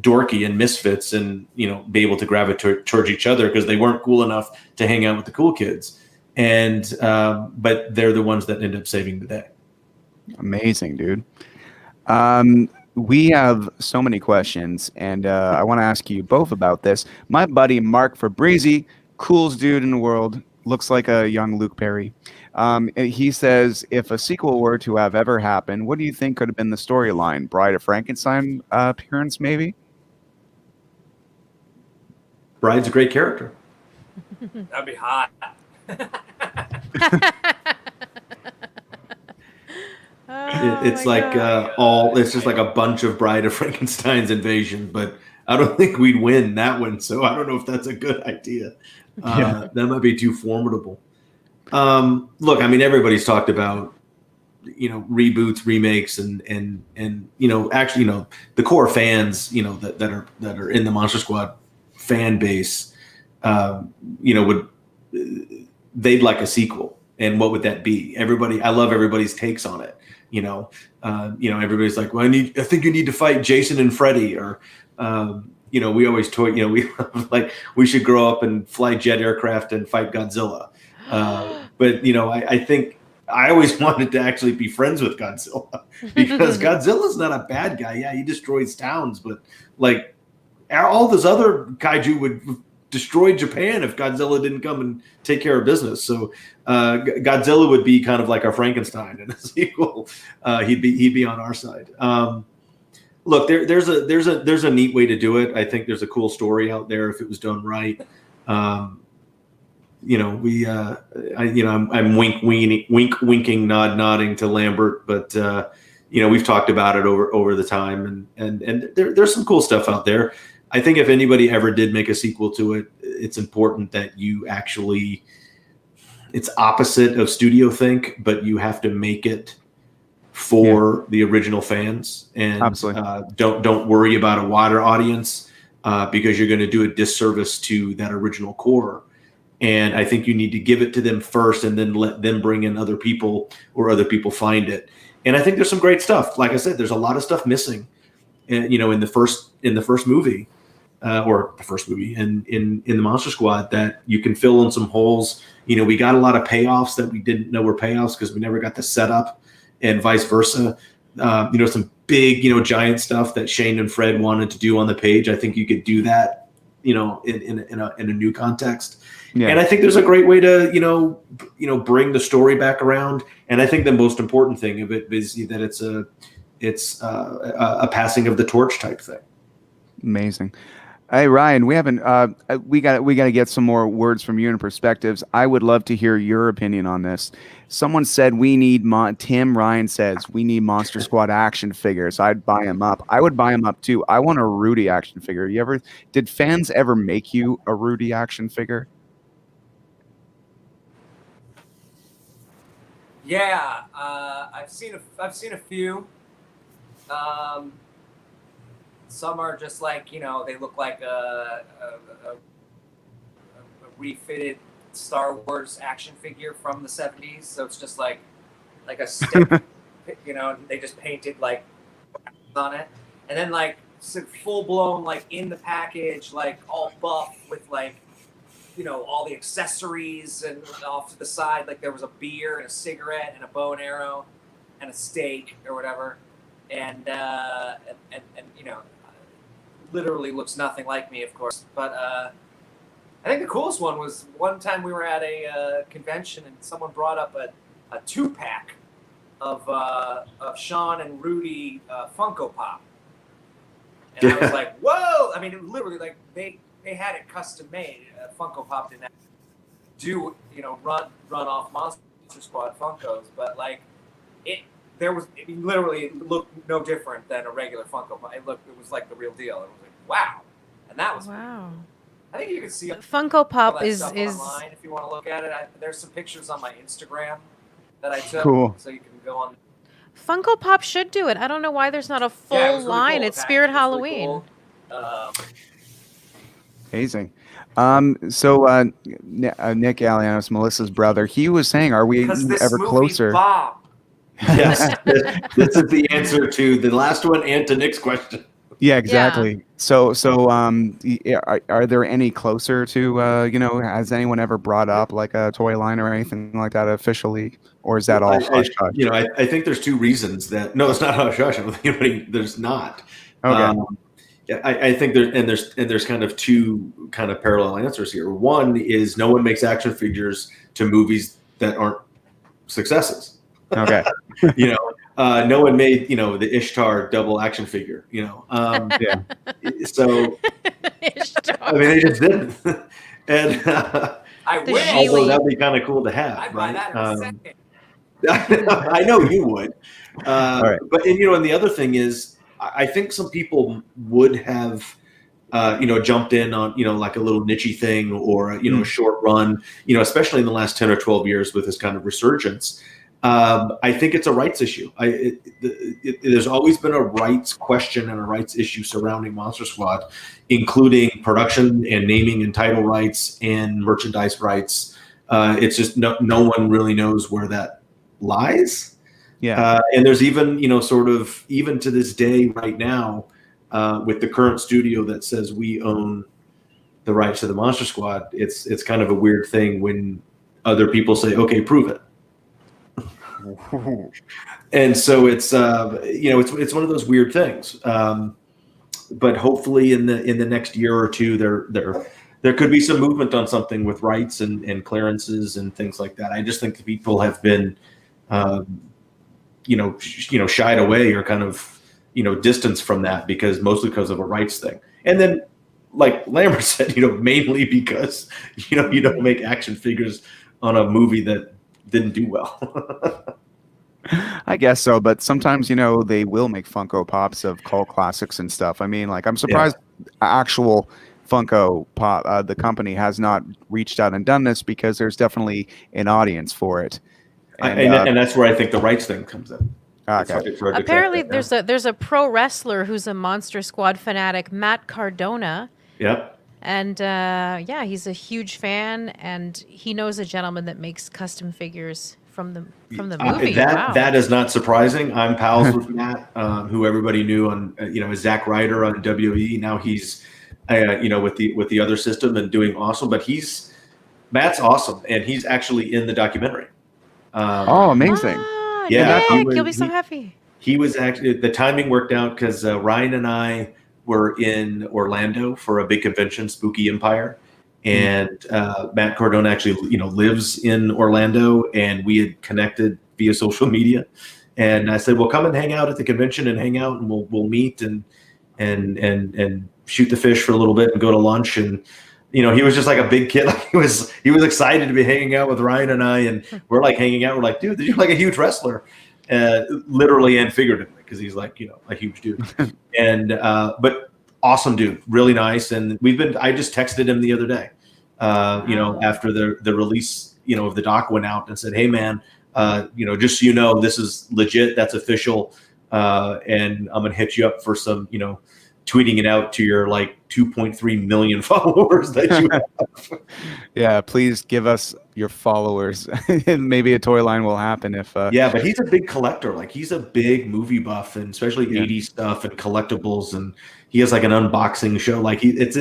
dorky and misfits and, be able to gravitate towards each other because they weren't cool enough to hang out with the cool kids. And but they're the ones that end up saving the day. Amazing, dude. We have so many questions, and I want to ask you both about this. My buddy Mark Fabrizi, coolest dude in the world, looks like a young Luke Perry. He says, if a sequel were to have ever happened, what do you think could have been the storyline? Bride of Frankenstein appearance, maybe? Bride's a great character. That'd be hot. It's my like God. it's just like a bunch of Bride of Frankenstein's invasion, but I don't think we'd win that one. So I don't know if that's a good idea. That might be too formidable. Look, I mean, everybody's talked about, reboots, remakes, and actually, the core fans, that are in the Monster Squad fan base, would they'd like a sequel, and what would that be? I love everybody's takes on it. Everybody's like, well, I think you need to fight Jason and Freddy, or we always toy, we like we should grow up and fly jet aircraft and fight Godzilla. But I think I always wanted to actually be friends with Godzilla, because Godzilla's not a bad guy. Yeah, he destroys towns, but like all those other kaiju would destroy Japan if Godzilla didn't come and take care of business. So Godzilla would be kind of like our Frankenstein in a sequel. He'd be on our side. Look, there's a neat way to do it. I think there's a cool story out there if it was done right. I'm winking, nodding to Lambert, but we've talked about it over the time, and there's some cool stuff out there. I think if anybody ever did make a sequel to it, it's important that you actually, it's opposite of studio think, but you have to make it for the original fans, and don't worry about a wider audience, because you're going to do a disservice to that original core. And I think you need to give it to them first, and then let them bring in other people, or other people find it. And I think there's some great stuff. Like I said, there's a lot of stuff missing, in the first movie, or the first movie in the Monster Squad, that you can fill in some holes. We got a lot of payoffs that we didn't know were payoffs because we never got the setup, and vice versa. Some big, giant stuff that Shane and Fred wanted to do on the page. I think you could do that, in a new context. Yeah. And I think there's a great way to, bring the story back around. And I think the most important thing of it is that it's a passing of the torch type thing. Amazing. Hey, Ryan, we haven't, we got to get some more words from you and perspectives. I would love to hear your opinion on this. Someone said Tim Ryan says we need Monster Squad action figures. I'd buy them up. I would buy them up too. I want a Rudy action figure. Did fans ever make you a Rudy action figure? Yeah, I've seen a few. Some are just like, they look like a refitted Star Wars action figure from the 70s. So it's just like a stick, they just painted like on it. And then like full blown, like in the package, like all buff with like, all the accessories, and off to the side, like there was a beer and a cigarette and a bow and arrow and a steak or whatever. And literally looks nothing like me, of course. But I think the coolest one was one time we were at a convention and someone brought up a 2-pack of Sean and Rudy Funko Pop. And I was like, whoa! I mean, literally, like they had it custom made. Funko Pop didn't do, run off Monster Squad Funkos, but like it literally looked no different than a regular Funko Pop. It was like the real deal. It was like, wow. And that was wow. I think you can see Funko Pop is online if you want to look at it. There's some pictures on my Instagram that I took, cool. So you can go on. Funko Pop should do it. I don't know why there's not a full really line. Cool. It's Spirit Halloween. Really cool. Amazing. So Nick Alianos, Melissa's brother, he was saying, are we ever closer? Yes, this is the answer to the last one and to Nick's question. Yeah, exactly. Yeah. So are there any closer to, has anyone ever brought up like a toy line or anything like that officially? Or is that all hush hush? I think there's two reasons that, no, it's not hush hush. I don't think there's not. Okay. I think there's kind of two kind of parallel answers here. One is no one makes action figures to movies that aren't successes. Okay. No one made, the Ishtar double action figure, yeah. So, I mean, they just didn't. And I wish. although that'd be kind of cool to have, I'd right? buy that in a second. I know you would. All right. But and the other thing is, I think some people would have, jumped in on, like a little niche thing or, a short run, especially in the last 10 or 12 years with this kind of resurgence. I think it's a rights issue. There's always been a rights question and a rights issue surrounding Monster Squad, including production and naming and title rights and merchandise rights. It's just no one really knows where that lies. Yeah. And there's even, sort of even to this day right now, with the current studio that says we own the rights to the Monster Squad, it's kind of a weird thing when other people say, okay, prove it. And so it's it's one of those weird things. But hopefully in the next year or two, there could be some movement on something with rights and clearances and things like that. I just think people have been, shied away or kind of, distanced from that mostly because of a rights thing. And then, like Lambert said, mainly because, you don't make action figures on a movie that didn't do well. I guess so, but sometimes they will make Funko Pops of cult classics and stuff. I mean, like I'm surprised actual Funko Pop, the company, has not reached out and done this because there's definitely an audience for it, and that's where I think the rights thing comes in. Okay. Apparently, there's a pro wrestler who's a Monster Squad fanatic, Matt Cardona. Yep. And he's a huge fan, and he knows a gentleman that makes custom figures from the movie. That is not surprising. I'm pals with Matt, who everybody knew on as Zack Ryder on WWE. Now he's with the other system and doing awesome. But Matt's awesome, and he's actually in the documentary. Amazing! Yeah, you'll be so happy. He was actually, the timing worked out because Ryan and I were in Orlando for a big convention, Spooky Empire. And Matt Cardona actually, lives in Orlando, and we had connected via social media. And I said, "Well, come and hang out at the convention and hang out, and we'll meet and shoot the fish for a little bit and go to lunch." And he was just like a big kid. Like he was excited to be hanging out with Ryan and I, and we're like hanging out. We're like, "Dude, you're like a huge wrestler," literally and figuratively, because he's like a huge dude. And but awesome dude, really nice. And I just texted him the other day, after the release, of the doc went out, and said, "Hey man, just so you know, this is legit. That's official. And I'm gonna hit you up for some, tweeting it out to your like 2.3 million followers that you have." Yeah, please give us your followers. Maybe a toy line will happen if. Yeah, but he's a big collector. Like he's a big movie buff, and especially 80s stuff and collectibles. And he has like an unboxing show. Like he's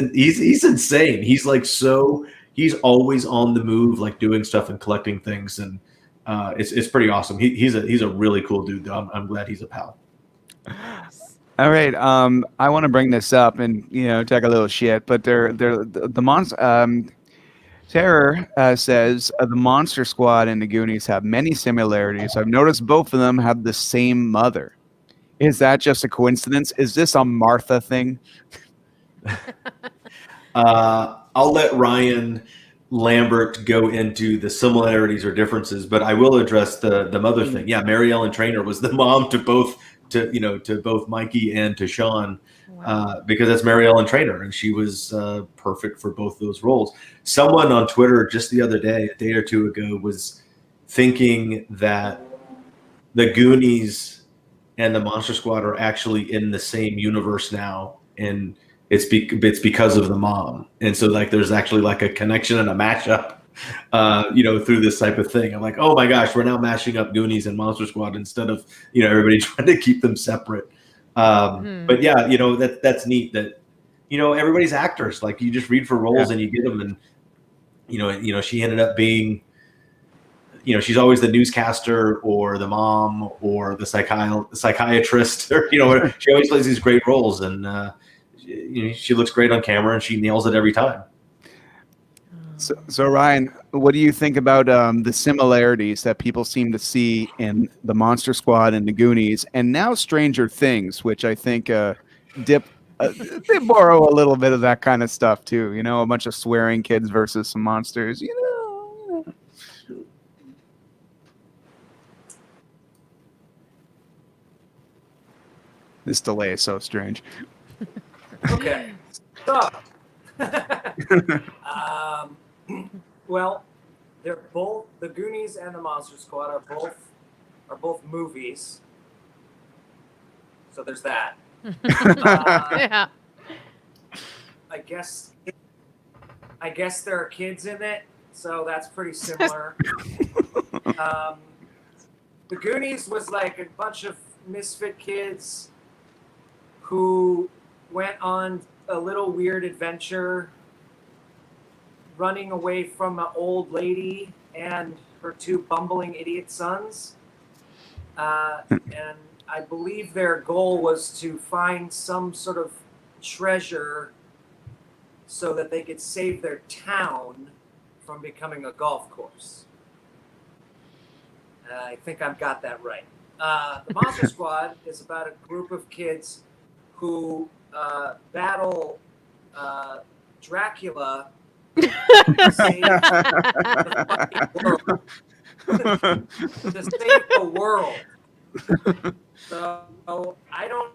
insane. He's like he's always on the move, like doing stuff and collecting things, and it's pretty awesome. He's a really cool dude. Though. I'm glad he's a pal. All right. I want to bring this up and take a little shit, but the monster. Terror says the Monster Squad and the Goonies have many similarities. I've noticed both of them have the same mother. Is that just a coincidence? Is this a Martha thing? I'll let Ryan Lambert go into the similarities or differences, but I will address the mother thing. Yeah, Mary Ellen Trainor was the mom to both Mikey and to Sean. Wow. Because that's Mary Ellen Trainor, and she was perfect for both those roles. Someone on Twitter just the other day, a day or two ago, was thinking that the Goonies and the Monster Squad are actually in the same universe now, and it's because of the mom. And so like there's actually like a connection and a mashup, through this type of thing. I'm like, oh my gosh, we're now mashing up Goonies and Monster Squad instead of everybody trying to keep them separate. But yeah, that's neat that, everybody's actors. Like you just read for roles and you get them. And, she ended up being, she's always the newscaster or the mom or the psychiatrist, or, she always plays these great roles, and, she looks great on camera and she nails it every time. So Ryan, what do you think about the similarities that people seem to see in the Monster Squad and the Goonies, and now Stranger Things, which I think they borrow a little bit of that kind of stuff too? A bunch of swearing kids versus some monsters. This delay is so strange. Okay. So, well, they're both the Goonies and the Monster Squad are both movies. So there's that. Yeah. I guess there are kids in it, so that's pretty similar. The Goonies was like a bunch of misfit kids who went on a little weird adventure running away from an old lady and her two bumbling idiot sons. And I believe their goal was to find some sort of treasure so that they could save their town from becoming a golf course. I think I've got that right. The Monster Squad is about a group of kids who battle Dracula to save the world. So I don't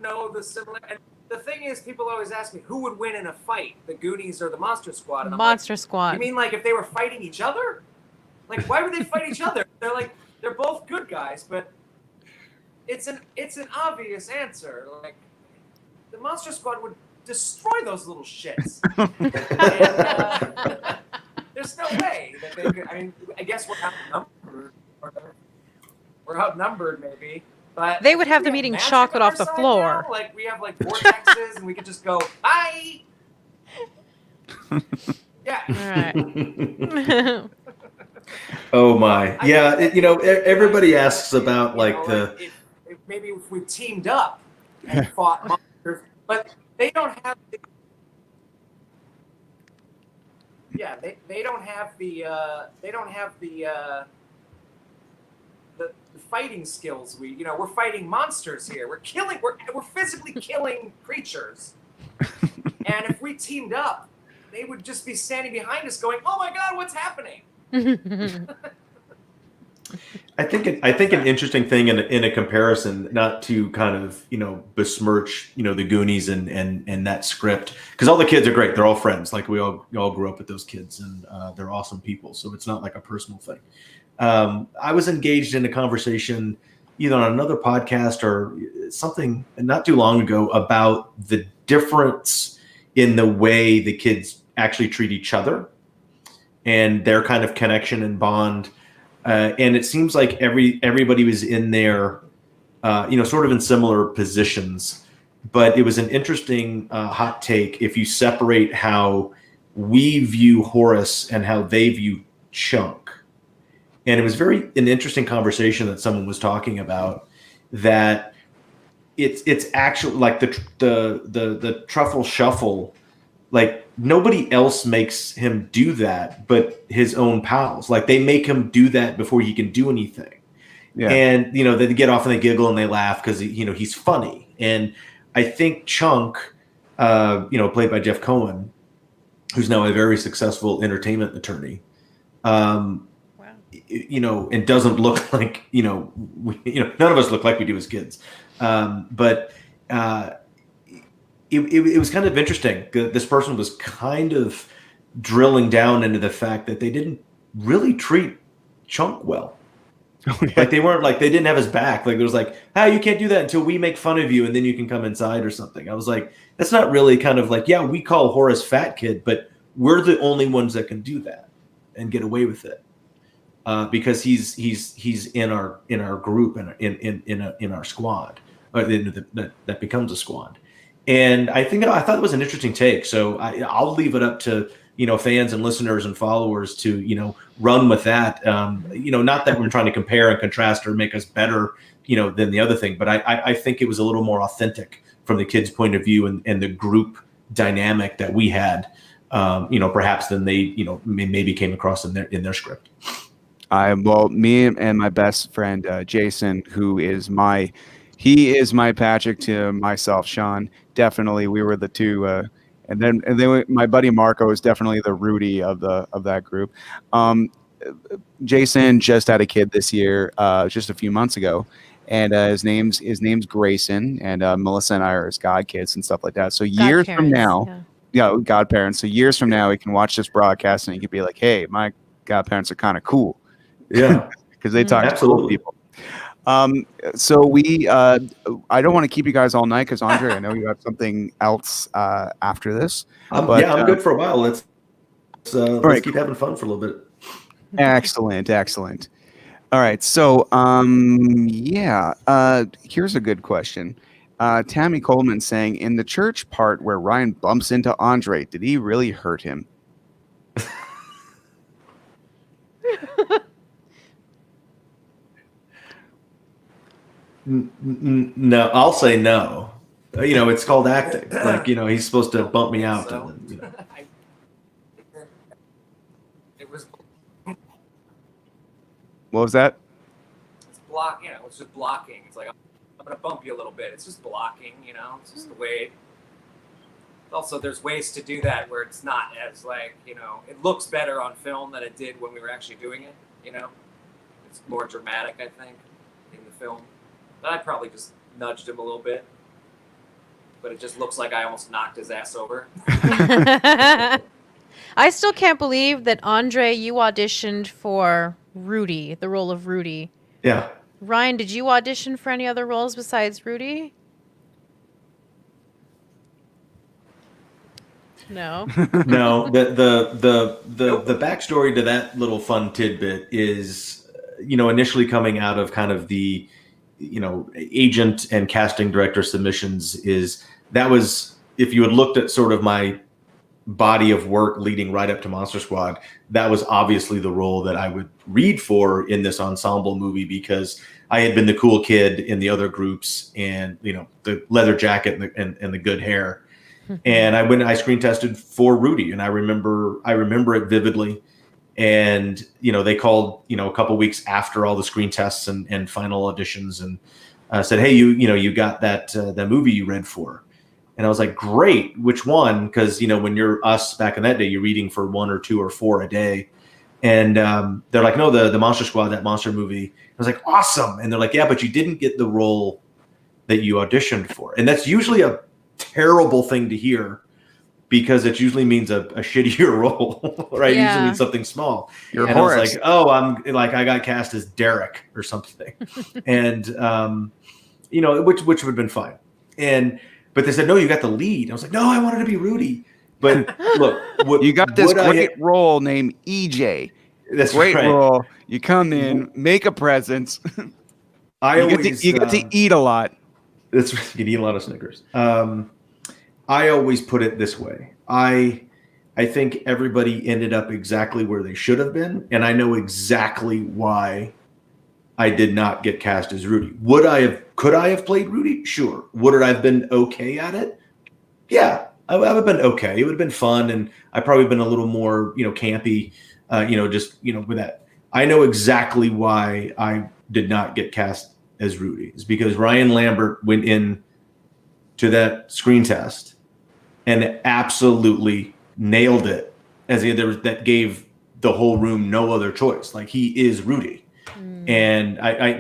know the similar. And the thing is, people always ask me who would win in a fight, the Goonies or the Monster Squad. And I'm Monster like, Squad. You mean like if they were fighting each other? Like why would they fight each other? They're both good guys, but it's an obvious answer. Like the Monster Squad would destroy those little shits. And, there's no way that they could. I mean, I guess we're outnumbered. We're outnumbered, maybe. But They would have them we eating magic chocolate on off our the side floor. now. Like we have like vortexes, and we could just go bye. Yeah. All right. Oh my, yeah. Everybody asks about like You know, the. like, if maybe if we teamed up and fought monsters, but they don't have. Yeah, they don't have the fighting skills we're fighting monsters here. We're physically killing creatures. And if we teamed up, they would just be standing behind us going, "Oh my god, what's happening?" I think an interesting thing in a comparison, not to kind of besmirch the Goonies and that script, because all the kids are great. They're all friends. Like we all grew up with those kids, and they're awesome people. So it's not like a personal thing. I was engaged in a conversation either on another podcast or something not too long ago about the difference in the way the kids actually treat each other and their kind of connection and bond. And it seems like everybody was in there, sort of in similar positions. But it was an interesting hot take if you separate how we view Horace and how they view Chunk. And it was an interesting conversation that someone was talking about, that it's actually like the truffle shuffle. Like nobody else makes him do that, but his own pals. Like they make him do that before he can do anything. Yeah. And they get off and they giggle and they laugh because he's funny. And I think Chunk, played by Jeff Cohen, who's now a very successful entertainment attorney, and doesn't look like none of us look like we do as kids, but. It was kind of interesting. This person was kind of drilling down into the fact that they didn't really treat Chunk well. Like they didn't have his back. Like there was like, you can't do that until we make fun of you and then you can come inside or something. I was like, that's not really kind of like, yeah, we call Horace fat kid, but we're the only ones that can do that and get away with it. Because he's in our group and in our squad, or that becomes a squad. And I thought it was an interesting take. So I'll leave it up to fans and listeners and followers to run with that. Not that we're trying to compare and contrast or make us better than the other thing, but I think it was a little more authentic from the kids' point of view and the group dynamic that we had, perhaps than they maybe came across in their script. Me and my best friend Jason, who is he is my Patrick to myself, Sean. Definitely, we were the two, and then my buddy Marco is definitely the Rudy of that group. Jason just had a kid this year, just a few months ago, and his name's Grayson, and Melissa and I are his godkids and stuff like that. So years from Godparents, now, yeah, godparents. So years from now, he can watch this broadcast and he could be like, "Hey, my godparents are kind of cool." Yeah, because they talk to cool absolutely. people. So we, I don't want to keep you guys all night because Andre, I know you have something else after this. I'm good for a while. Let's right, keep having fun for a little bit. Excellent. All right. So, here's a good question. Tammy Coleman saying, in the church part where Ryan bumps into Andre, did he really hurt him? No, I'll say no. It's called acting. Like, he's supposed to bump me out. So, And then, it was What was that? it's block. It's just blocking. It's like I'm gonna bump you a little bit. It's just blocking. It's just the way. Also, there's ways to do that where it's not as it looks better on film than it did when we were actually doing it. It's more dramatic, I think, in the film. But I probably just nudged him a little bit. But it just looks like I almost knocked his ass over. I still can't believe that, Andre, you auditioned for Rudy, the role of Rudy. yeah. Ryan, did you audition for any other roles besides Rudy? No. No, the backstory to that little fun tidbit is, initially coming out of kind of the, agent and casting director submissions that was, if you had looked at sort of my body of work leading right up to Monster Squad, that was obviously the role that I would read for in this ensemble movie, because I had been the cool kid in the other groups and, the leather jacket and the good hair. And I screen tested for Rudy, and I remember it vividly. And, they called, a couple weeks after all the screen tests and final auditions and said, "Hey, you got that movie you read for." And I was like, "Great, which one?" Because, when you're us back in that day, you're reading for 1 or 2 or 4 a day. And they're like, "No, the Monster Squad, that monster movie." I was like, "Awesome." And they're like, "Yeah, but you didn't get the role that you auditioned for." And that's usually a terrible thing to hear, because it usually means a shittier role, right? Yeah. It usually means something small. You're And I was Horace. like, "Oh, I got cast as Derek or something." And, which would have been fine. But they said, "No, you got the lead." I was like, "No, I wanted to be Rudy." But look, You got this great role named EJ. That's Great right. role. You come in, make a presence. I you get to eat a lot. That's right. You can eat a lot of Snickers. I always put it this way. I think everybody ended up exactly where they should have been, and I know exactly why I did not get cast as Rudy. Could I have played Rudy? Sure. Would I have been okay at it? Yeah, I would have been okay. It would have been fun, and I'd probably been a little more, campy, with that. I know exactly why I did not get cast as Rudy. It's because Ryan Lambert went in to that screen test and absolutely nailed it, that gave the whole room no other choice. Like, he is Rudy. And I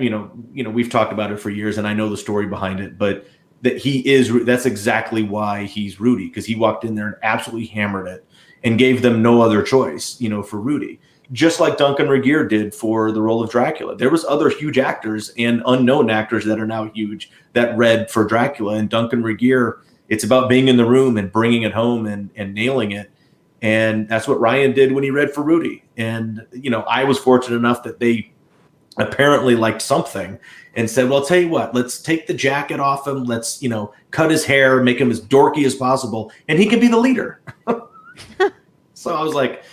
we've talked about it for years, and I know the story behind it, but that's exactly why he's Rudy, because he walked in there and absolutely hammered it and gave them no other choice, for Rudy. Just like Duncan Regehr did for the role of Dracula. There was other huge actors and unknown actors that are now huge that read for Dracula. And Duncan Regehr, it's about being in the room and bringing it home and nailing it. And that's what Ryan did when he read for Rudy. And, I was fortunate enough that they apparently liked something and said, "Well, I'll tell you what, let's take the jacket off him. Let's, cut his hair, make him as dorky as possible, and he can be the leader." So I was like,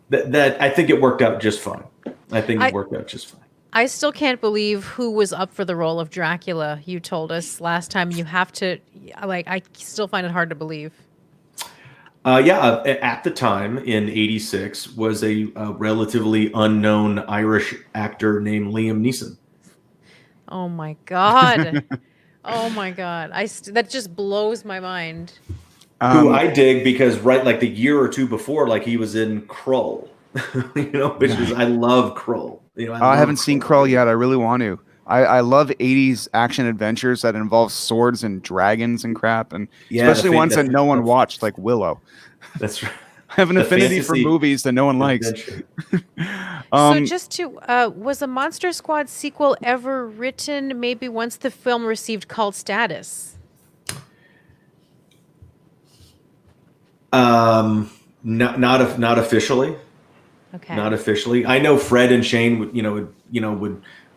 that I think it worked out just fine. I still can't believe who was up for the role of Dracula. You told us last time. You have to, I still find it hard to believe. At the time in '86 was a relatively unknown Irish actor named Liam Neeson. Oh my God. Oh my God. That just blows my mind. Who I dig, because the year or two before, he was in Krull, which is, I love Krull. I haven't seen Krull yet. I really want to. I love 80s action adventures that involve swords and dragons and crap, and Yeah, especially the ones that fan- no one watched, like Willow. That's right. I have an The affinity for fantasy movies that no one likes. adventure. So just to was a Monster Squad sequel ever written? Maybe once the film received cult status. Not officially. Okay. Not officially. I know Fred and Shane would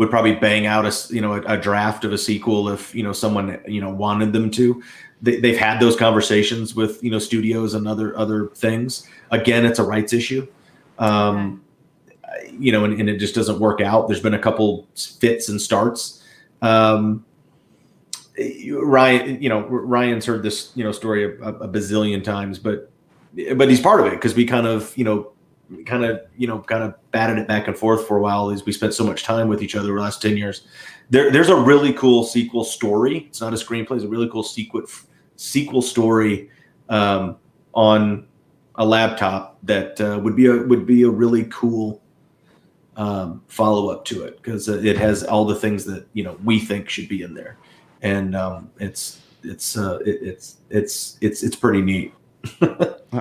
probably bang out a draft of a sequel if someone wanted them to. They've had those conversations with studios and other things. Again, it's a rights issue. And it just doesn't work out. There's been a couple fits and starts. Ryan's heard this story a bazillion times, but he's part of it because we kind of batted it back and forth for a while as we spent so much time with each other the last 10 years. There's a really cool sequel story. It's not a screenplay. It's a really cool sequel story on a laptop that would be a really cool follow up to it because it has all the things that we think should be in there, and it's pretty neat.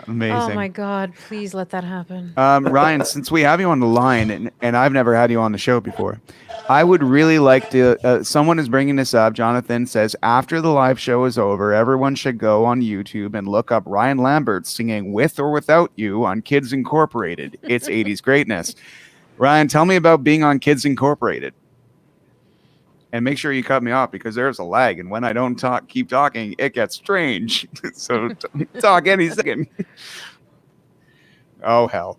Amazing. Oh my God! Please let that happen. Ryan, since we have you on the line, and I've never had you on the show before, I would really like to. Someone is bringing this up. Jonathan says after the live show is over, everyone should go on YouTube and look up Ryan Lambert singing "With or Without You" on Kids Incorporated. It's 80s greatness. Ryan, tell me about being on Kids Incorporated. And make sure you cut me off because there's a lag, and when I don't keep talking, it gets strange. So talk any second. Oh hell.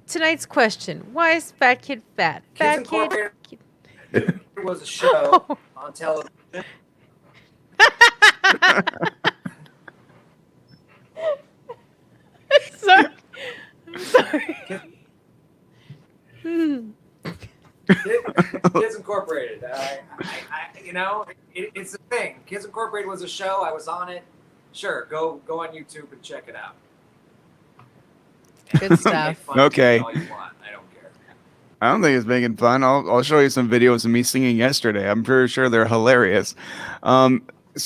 Tonight's question: why is Fat Kid fat? Kids Fat Incorporated Kid. was a show on television. Sorry. I'm sorry. Kids Incorporated. It's a thing. Kids Incorporated was a show. I was on it. Sure, go on YouTube and check it out. Good stuff. Make fun of Okay. it all you want. I don't care. I don't think it's making fun. I'll show you some videos of me singing yesterday. I'm pretty sure they're hilarious. It's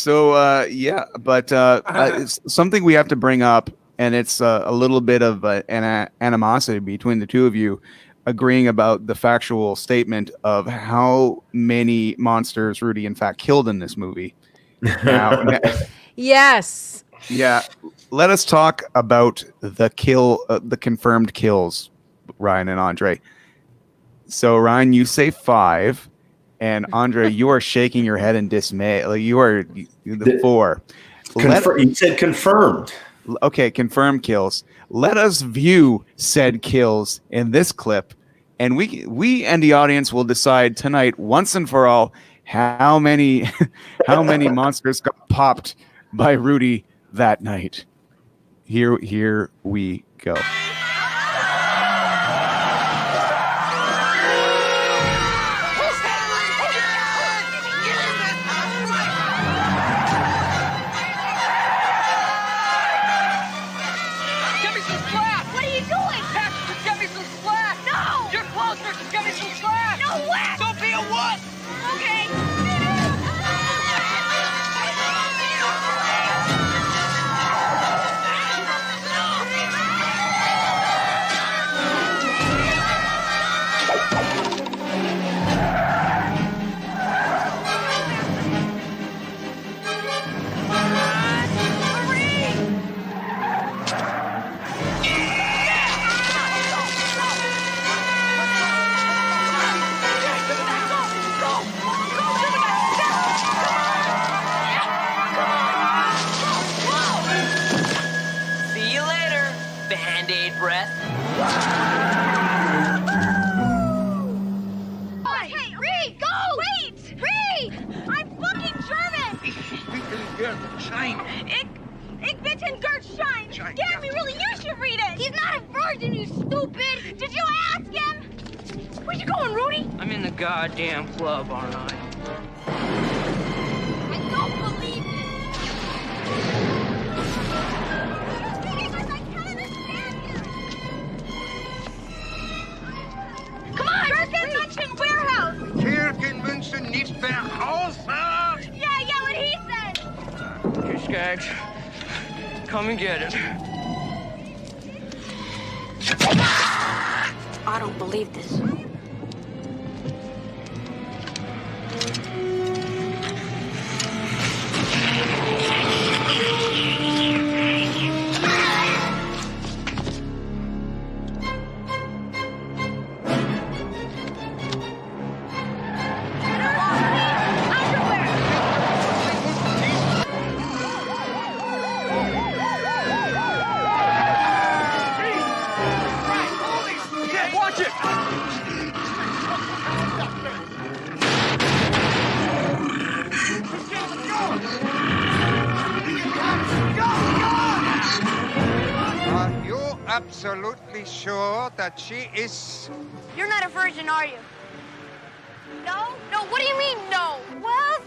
something we have to bring up, and it's a little bit of an animosity between the two of you, agreeing about the factual statement of how many monsters Rudy in fact killed in this movie. Now, Yes. yeah, let us talk about the confirmed kills, Ryan and Andre. So Ryan, you say 5, and Andre, you are shaking your head in dismay. Like you're the 4. You said confirmed. Okay, confirmed kills. Let us view said kills in this clip, and we and the audience will decide tonight once and for all how many monsters got popped by Rudy that night. Here we go. Get me some slack! What are you doing? Patrick, just get me some slack! No! You're closer, just get me some slack! No way! Don't be a wuss! Okay. See you later, Band-Aid breath. Hey, Reed, go! Wait! Reed! I'm fucking German! Ich bitte Gert Schein! Damn, me really, you should read it! He's not a virgin, you stupid! Did you ask him? Where you going, Rudy? I'm in the goddamn club, aren't I? I don't believe you! I can't understand you! Come on! First mention come and get it. I don't believe this. Watch it! Are you absolutely sure that she is? You're not a virgin, are you? No? No, what do you mean, no? Well,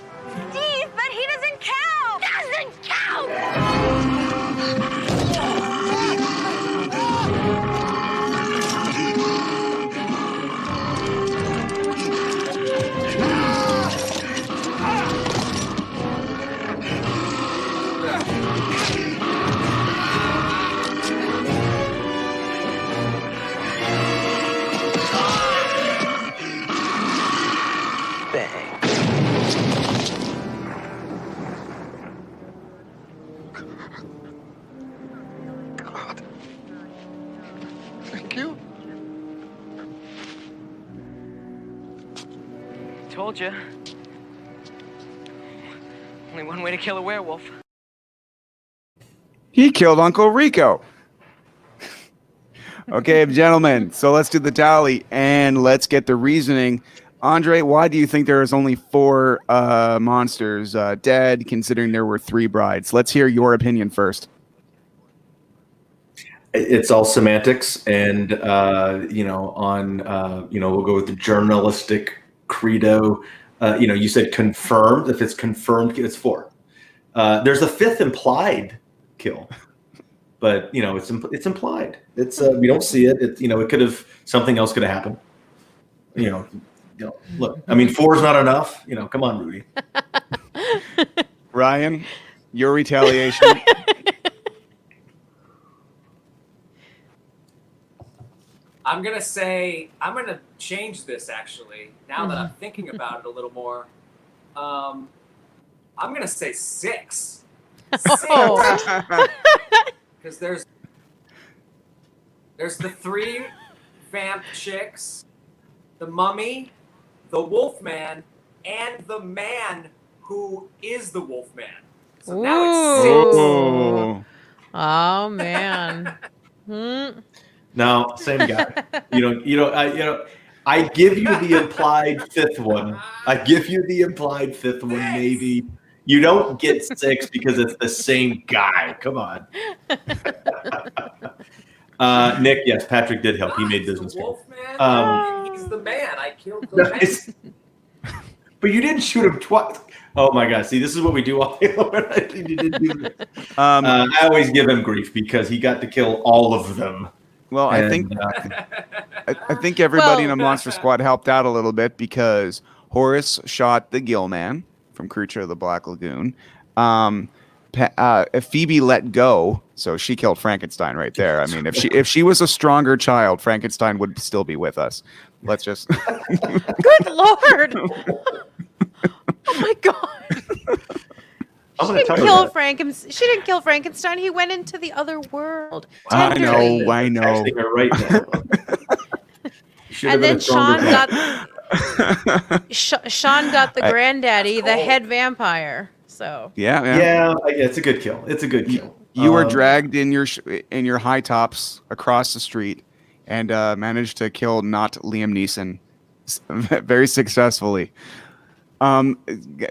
Steve, but he doesn't count! Doesn't count! God. Thank you. Told you. Only one way to kill a werewolf. He killed Uncle Rico. Okay, gentlemen, so let's do the tally and let's get the reasoning. Andre, why do you think there is only 4 monsters dead, considering there were 3 brides? Let's hear your opinion first. It's all semantics, and we'll go with the journalistic credo. You said confirmed. If it's confirmed, it's 4. There's a 5th implied kill, but it's implied. It's we don't see it. It could have, something else could have happened. Look, I mean, 4 is not enough. Come on, Rudy. Ryan, your retaliation. I'm going to change this actually, now that I'm thinking about it a little more. I'm going to say 6. Oh. Because there's the 3 vamp chicks, the mummy, the wolfman, and the man who is the wolfman. So now it's 6. Oh. Oh man. Hmm. No, same guy. I give you the implied 5th one. Maybe. You don't get 6 because it's the same guy. Come on. Nick, yes, Patrick did help. He made business. Wolfman, he's the man. I killed the man. But you didn't shoot him twice. Oh my God! See, this is what we do all. I always give him grief because he got to kill all of them. Well, I think everybody in the Monster Squad helped out a little bit because Horace shot the Gill Man from Creature of the Black Lagoon. Phoebe let go, so she killed Frankenstein right there. I mean, if she was a stronger child, Frankenstein would still be with us. Let's just. Good Lord! Oh my God! She didn't kill Frankenstein. He went into the other world. Tenderly. I know. Right now. And then Sean got the granddaddy, the head vampire. So yeah, it's a good kill. You were dragged in your high tops across the street and managed to kill not Liam Neeson very successfully.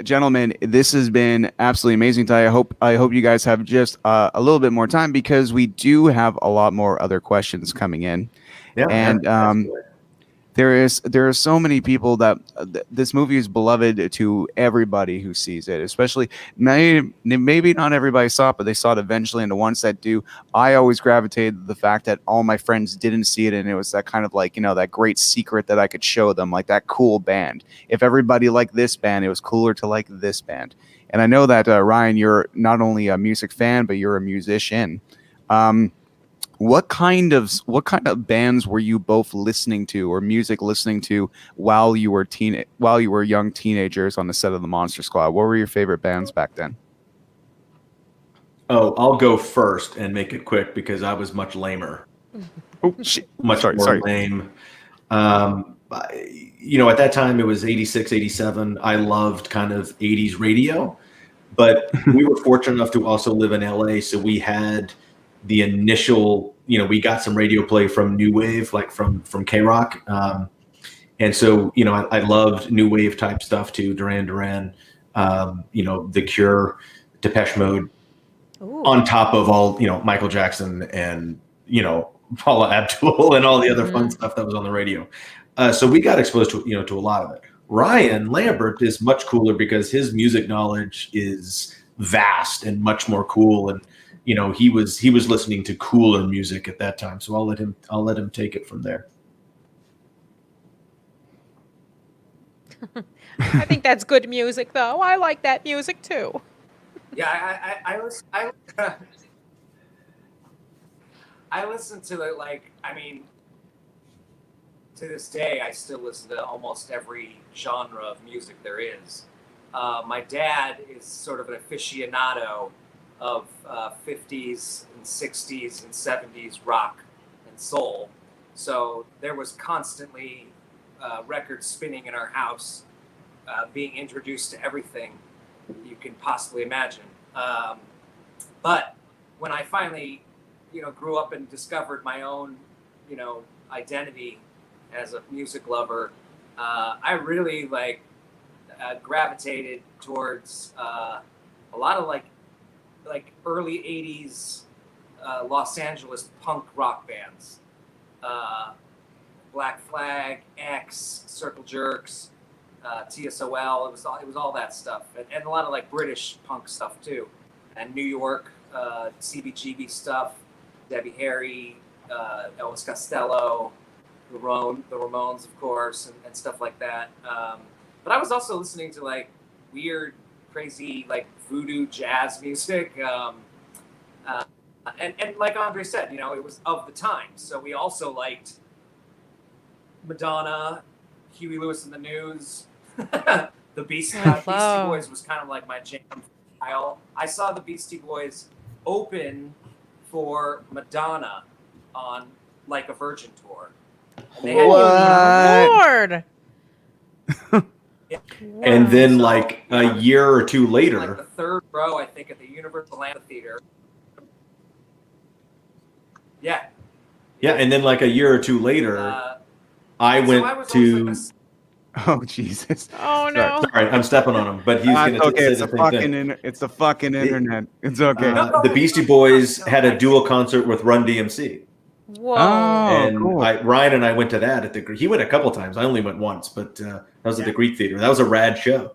Gentlemen, this has been absolutely amazing today. I hope you guys have just a little bit more time because we do have a lot more other questions coming in. Yeah, and there are so many people that this movie is beloved to everybody who sees it, especially maybe not everybody saw it, but they saw it eventually. And the ones that do, I always gravitated to the fact that all my friends didn't see it. And it was that kind of that great secret that I could show them, like that cool band. If everybody liked this band, it was cooler to like this band. And I know that Ryan, you're not only a music fan, but you're a musician. What kind of bands were you both listening to, or music listening to, while you were young teenagers on the set of the Monster Squad? What were your favorite bands back then? Oh, I'll go first and make it quick because I was much lamer. Oh, shit. Much more lame. At that time it was 86, 87. I loved kind of 80s radio, but we were fortunate enough to also live in LA. So we had the initial, we got some radio play from New Wave, like from K-Rock. And so, I loved New Wave type stuff too. Duran Duran, The Cure, Depeche Mode. Ooh. On top of all, Michael Jackson and, Paula Abdul and all the other fun stuff that was on the radio. So we got exposed to, to a lot of it. Ryan Lambert is much cooler because his music knowledge is vast and much more cool. And, he was listening to cooler music at that time. So I'll let him take it from there. I think that's good music, though. I like that music too. Yeah, I listen to it to this day, I still listen to almost every genre of music there is. My dad is sort of an aficionado of 50s and 60s and 70s rock and soul. So there was constantly records spinning in our house, being introduced to everything you can possibly imagine. But when I finally, grew up and discovered my own, identity as a music lover, I really gravitated towards a lot of like early 80s Los Angeles punk rock bands. Black Flag, X, Circle Jerks, TSOL. It was all that stuff, and a lot of British punk stuff too, and New York CBGB stuff, Debbie Harry, Elvis Costello, the Ramones, of course, and stuff like that. But I was also listening to weird, crazy voodoo jazz music, and like Andre said, it was of the time. So we also liked Madonna, Huey Lewis and the News. The Beastie Boys was kind of like my jam style. I saw the Beastie Boys open for Madonna on Like a Virgin tour. And they had Lord. Yeah. And then a year or two later, the third row, I think, at the Universal Amphitheater. Yeah. Yeah, and then a year or two later, I went to. Oh Jesus! Oh no! Sorry, I'm stepping on him, but he's going to okay. say It's the the same fucking thing. it's the fucking internet. It's okay. The Beastie Boys had a dual concert with Run DMC. Whoa! And cool. Ryan and I went to that at the. He went a couple times. I only went once, but that was at the Greek Theater. That was a rad show.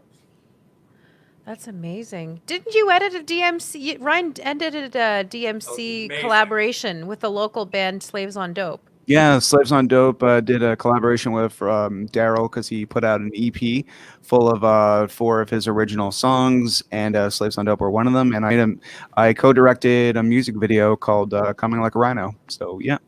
That's amazing. Didn't you edit a DMC? Ryan edited a DMC collaboration with the local band Slaves on Dope. Yeah, Slaves on Dope did a collaboration with Daryl because he put out an EP full of 4 of his original songs, and Slaves on Dope were one of them. And I co-directed a music video called "Coming Like a Rhino." So yeah,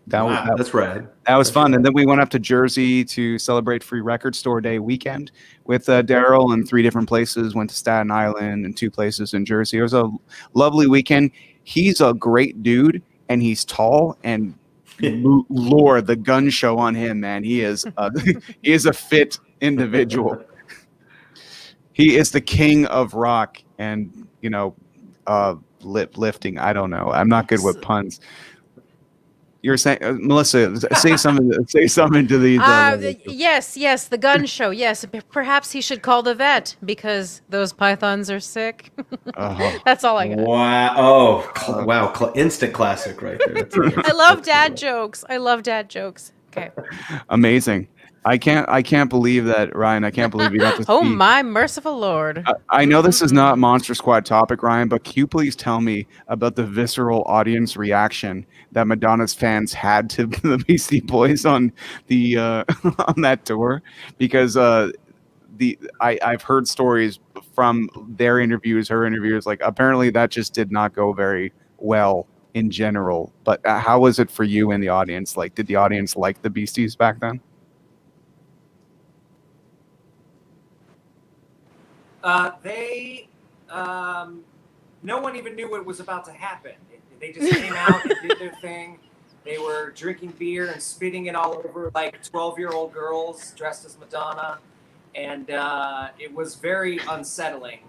that's rad. That was fun. And then we went up to Jersey to celebrate Free Record Store Day weekend with Daryl in 3 different places. Went to Staten Island and 2 places in Jersey. It was a lovely weekend. He's a great dude, and he's tall and. Lord, the gun show on him, man. He is a fit individual. He is the king of rock and lifting. I don't know. I'm not good with puns. You're saying, Melissa, say something to these. Yes, the gun show. Yes, perhaps he should call the vet because those pythons are sick. That's all I got. Wow! Oh, wow! Instant classic right there. I love dad jokes. Okay. Amazing. I can't believe that, Ryan. I can't believe you got to Oh see. my merciful Lord. I know this is not Monster Squad topic, Ryan, but can you please tell me about the visceral audience reaction that Madonna's fans had to the Beastie Boys on the on that tour? Because I've heard stories from their interviews, her interviews. Like apparently that just did not go very well in general. But how was it for you in the audience? Like, did the audience like the Beasties back then? No one even knew what was about to happen. They just came out and did their thing. They were drinking beer and spitting it all over like 12-year-old girls dressed as Madonna. And it was very unsettling,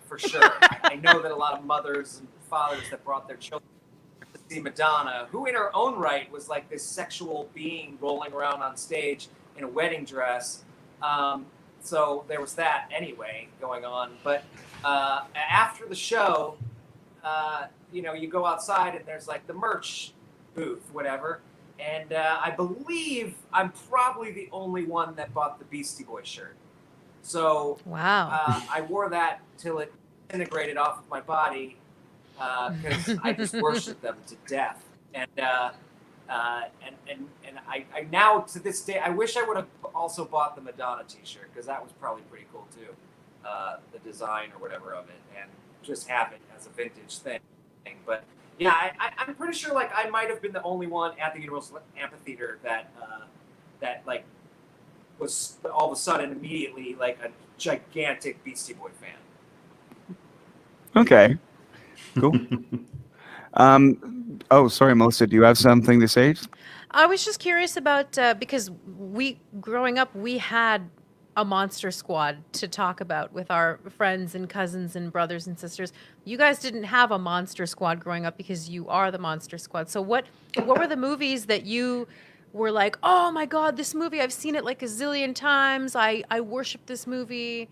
for sure. I know that a lot of mothers and fathers that brought their children to see Madonna, who in her own right was like this sexual being rolling around on stage in a wedding dress. So there was that anyway going on. But after the show, you go outside and there's like the merch booth, whatever. And I believe I'm probably the only one that bought the Beastie Boys shirt. So Wow. I wore that till it disintegrated off of my body because I just worship them to death. And I now to this day, I wish I would have also bought the Madonna T-shirt because that was probably pretty cool too, the design or whatever of it, and just have it as a vintage thing. But yeah, I'm pretty sure like I might have been the only one at the Universal Amphitheater that like was all of a sudden immediately like a gigantic Beastie Boy fan. Okay, cool. Oh, sorry, Melissa. Do you have something to say? I was just curious about because growing up, we had a Monster Squad to talk about with our friends and cousins and brothers and sisters. You guys didn't have a Monster Squad growing up because you are the Monster Squad. So what were the movies that you were like, oh my God, this movie, I've seen it like a zillion times. I worship this movie.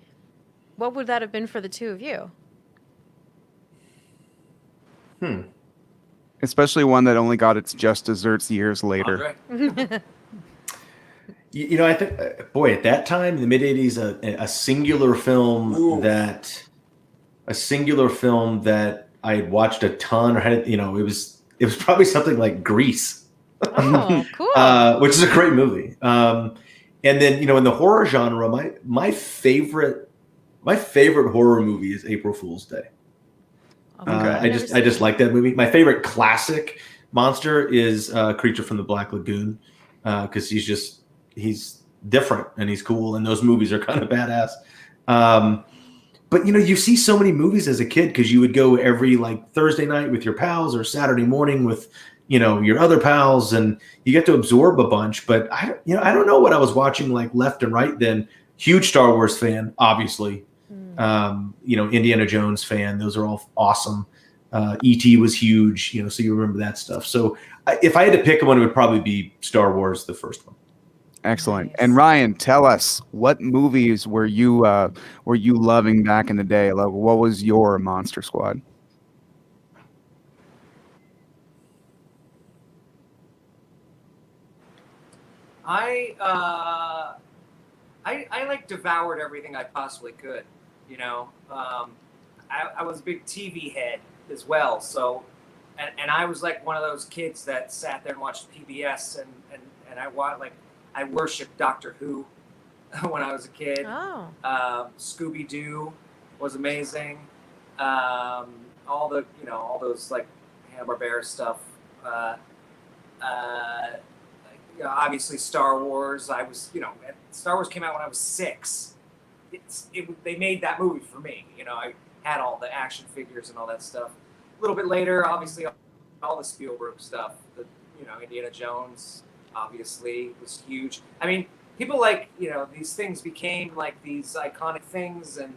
What would that have been for the two of you? Especially one that only got its just desserts years later. I think, boy, at that time in the mid '80s, a singular film that I had watched a ton, or had, it was probably something like Grease. Oh, cool. Which is a great movie. And then, in the horror genre, my favorite horror movie is April Fool's Day. I just like that movie. My favorite classic monster is Creature from the Black Lagoon, because he's different and he's cool, and those movies are kind of badass. But you see so many movies as a kid because you would go every like Thursday night with your pals or Saturday morning with your other pals, and you get to absorb a bunch. But I don't know what I was watching like left and right then. Huge Star Wars fan, obviously. Indiana Jones fan. Those are all awesome. E.T. was huge, so you remember that stuff. So if I had to pick one, it would probably be Star Wars, the first one. Excellent. Nice. And Ryan, tell us, what movies were you loving back in the day? Like, what was your Monster Squad? I like devoured everything I possibly could. I was a big TV head as well. So, and I was like one of those kids that sat there and watched PBS, and I worshipped Doctor Who when I was a kid. Oh. Scooby-Doo was amazing. All those like Hanna-Barbera stuff. Obviously Star Wars. Star Wars came out when I was 6. They made that movie for me. I had all the action figures and all that stuff. A little bit later, obviously, all the Spielberg stuff. Indiana Jones, obviously, was huge. I mean, people like, these things became like these iconic things, and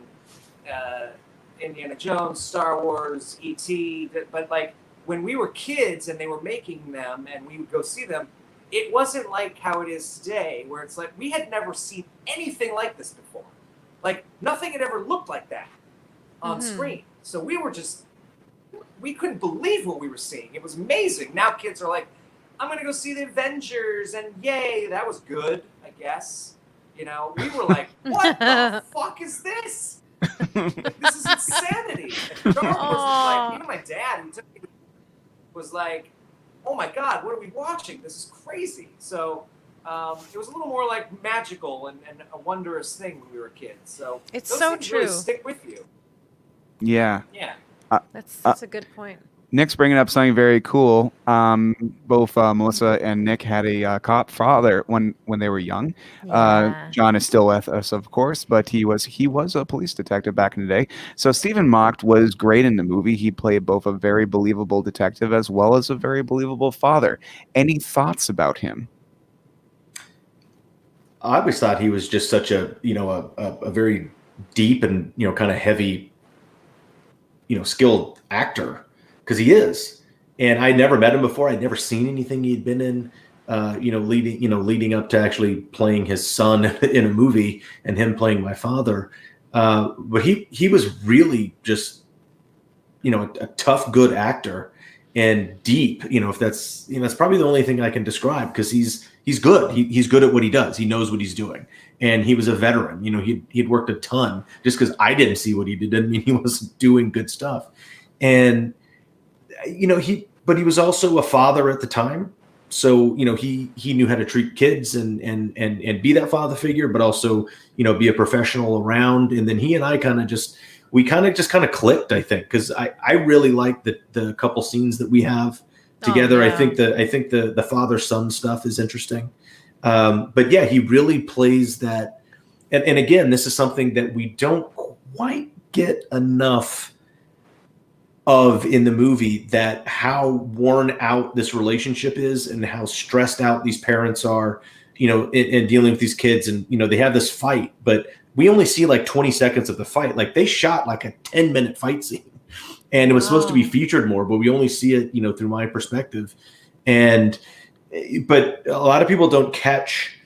Indiana Jones, Star Wars, E.T. But like when we were kids and they were making them and we would go see them, it wasn't like how it is today, where it's like we had never seen anything like this before. Like nothing had ever looked like that on screen. So we couldn't believe what we were seeing. It was amazing. Now kids are like, I'm going to go see the Avengers, and yay, that was good, I guess. We were like, what the fuck is this? This is insanity. And Star Wars was like, even my dad, who took me, was like, oh my God, what are we watching? This is crazy. So it was a little more like magical and a wondrous thing when we were kids. So It's those so things really true. stick with you. Yeah. Yeah. That's a good point. Nick's bringing up something very cool. Both Melissa and Nick had a cop father when they were young. Yeah. John is still with us, of course, but he was a police detective back in the day. So Stephen Mocht was great in the movie. He played both a very believable detective as well as a very believable father. Any thoughts about him? I always thought he was just such a very deep and kind of heavy, skilled actor, because he is. And I never met him before. I'd never seen anything he'd been in, leading up to actually playing his son in a movie and him playing my father. But he was really just, a tough, good actor and deep. If that's that's probably the only thing I can describe, because he's good. He's good at what he does. He knows what he's doing. And he was a veteran. He'd worked a ton. Just because I didn't see what he did didn't mean he wasn't doing good stuff. And but he was also a father at the time. So, he knew how to treat kids and be that father figure, but also, be a professional around. And then he and I kind of clicked, I think, because I really like the couple scenes that we have together. Oh, yeah. I think the father-son stuff is interesting. But yeah, he really plays that. And again, this is something that we don't quite get enough of in the movie, that how worn out this relationship is and how stressed out these parents are, in dealing with these kids. And, they have this fight, but we only see like 20 seconds of the fight. Like they shot like a 10-minute fight scene, and it was supposed to be featured more, but we only see it, through my perspective. But a lot of people don't catch,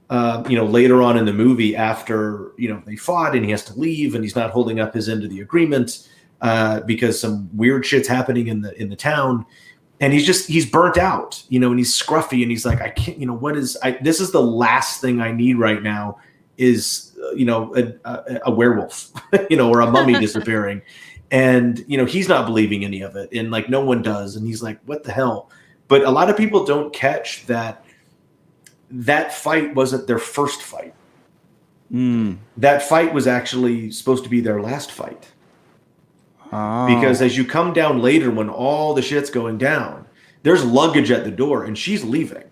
later on in the movie, after, they fought and he has to leave and he's not holding up his end of the agreement, because some weird shit's happening in the town, and he's burnt out, and he's scruffy, and he's like, I can't, this is the last thing I need right now is, a werewolf, or a mummy disappearing. And, he's not believing any of it. And like, no one does. And he's like, what the hell? But a lot of people don't catch that fight wasn't their first fight. That fight was actually supposed to be their last fight. Because as you come down later, when all the shit's going down, there's luggage at the door and she's leaving.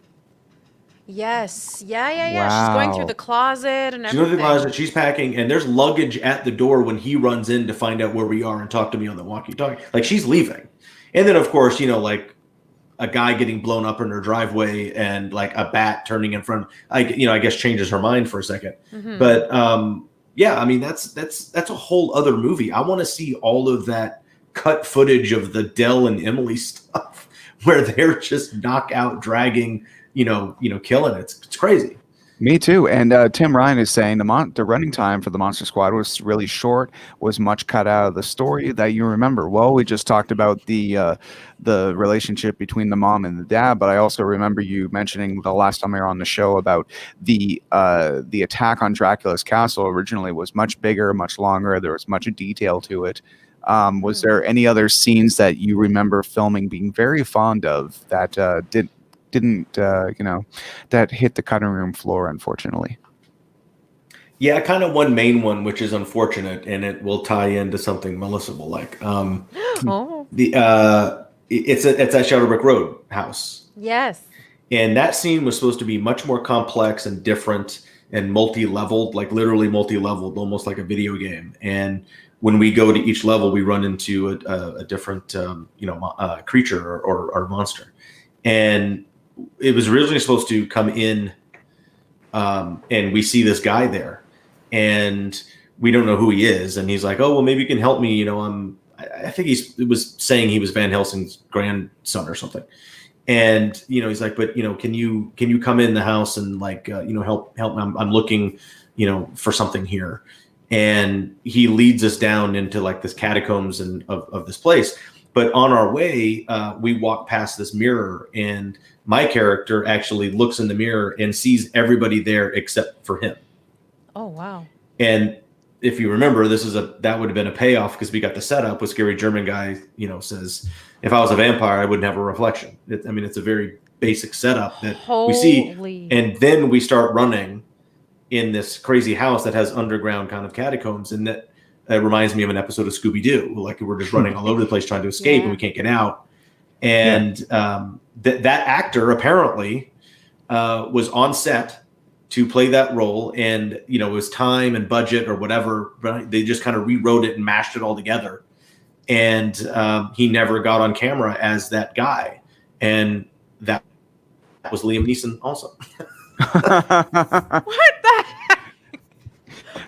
Yes. Yeah. She's going through the closet and everything. She's going through the closet, she's packing, and there's luggage at the door when he runs in to find out where we are and talk to me on the walkie-talkie. Like, she's leaving. And then, of course, like a guy getting blown up in her driveway and like a bat turning in front, I guess changes her mind for a second. Mm-hmm. But, yeah, I mean, that's a whole other movie. I want to see all of that cut footage of the Dell and Emily stuff where they're just knockout dragging, killing it. It's crazy. Me too. And Tim Ryan is saying the running time for the Monster Squad was really short, was much cut out of the story that you remember. Well, we just talked about the relationship between the mom and the dad, but I also remember you mentioning the last time we were on the show about the attack on Dracula's castle originally was much bigger, much longer. There was much detail to it. Was there any other scenes that you remember filming being very fond of that didn't that hit the cutting room floor, unfortunately? Yeah, kind of one main one, which is unfortunate, and it will tie into something Melissa will like. It's at Shadow Brick Road house. Yes. And that scene was supposed to be much more complex and different and multi-leveled, like literally multi-leveled, almost like a video game. And when we go to each level, we run into a different creature or monster. And it was originally supposed to come in, and we see this guy there, and we don't know who he is. And he's like, "Oh, well, maybe you can help me. I think it was saying he was Van Helsing's grandson or something." And he's like, "But can you come in the house and like help me? I'm looking for something here." And he leads us down into like this catacombs of this place. But on our way, we walk past this mirror, and my character actually looks in the mirror and sees everybody there except for him. Oh, wow. And if you remember, that would have been a payoff, because we got the setup with Scary German Guy, says, if I was a vampire, I wouldn't have a reflection. It's a very basic setup that we see, Holy. and then we start running in this crazy house that has underground kind of catacombs, and that reminds me of an episode of Scooby-Doo. Like we're just running all over the place trying to escape, and we can't get out. And that actor apparently was on set to play that role, and it was time and budget or whatever, but they just kind of rewrote it and mashed it all together. And he never got on camera as that guy, and that was Liam Neeson also. What the heck?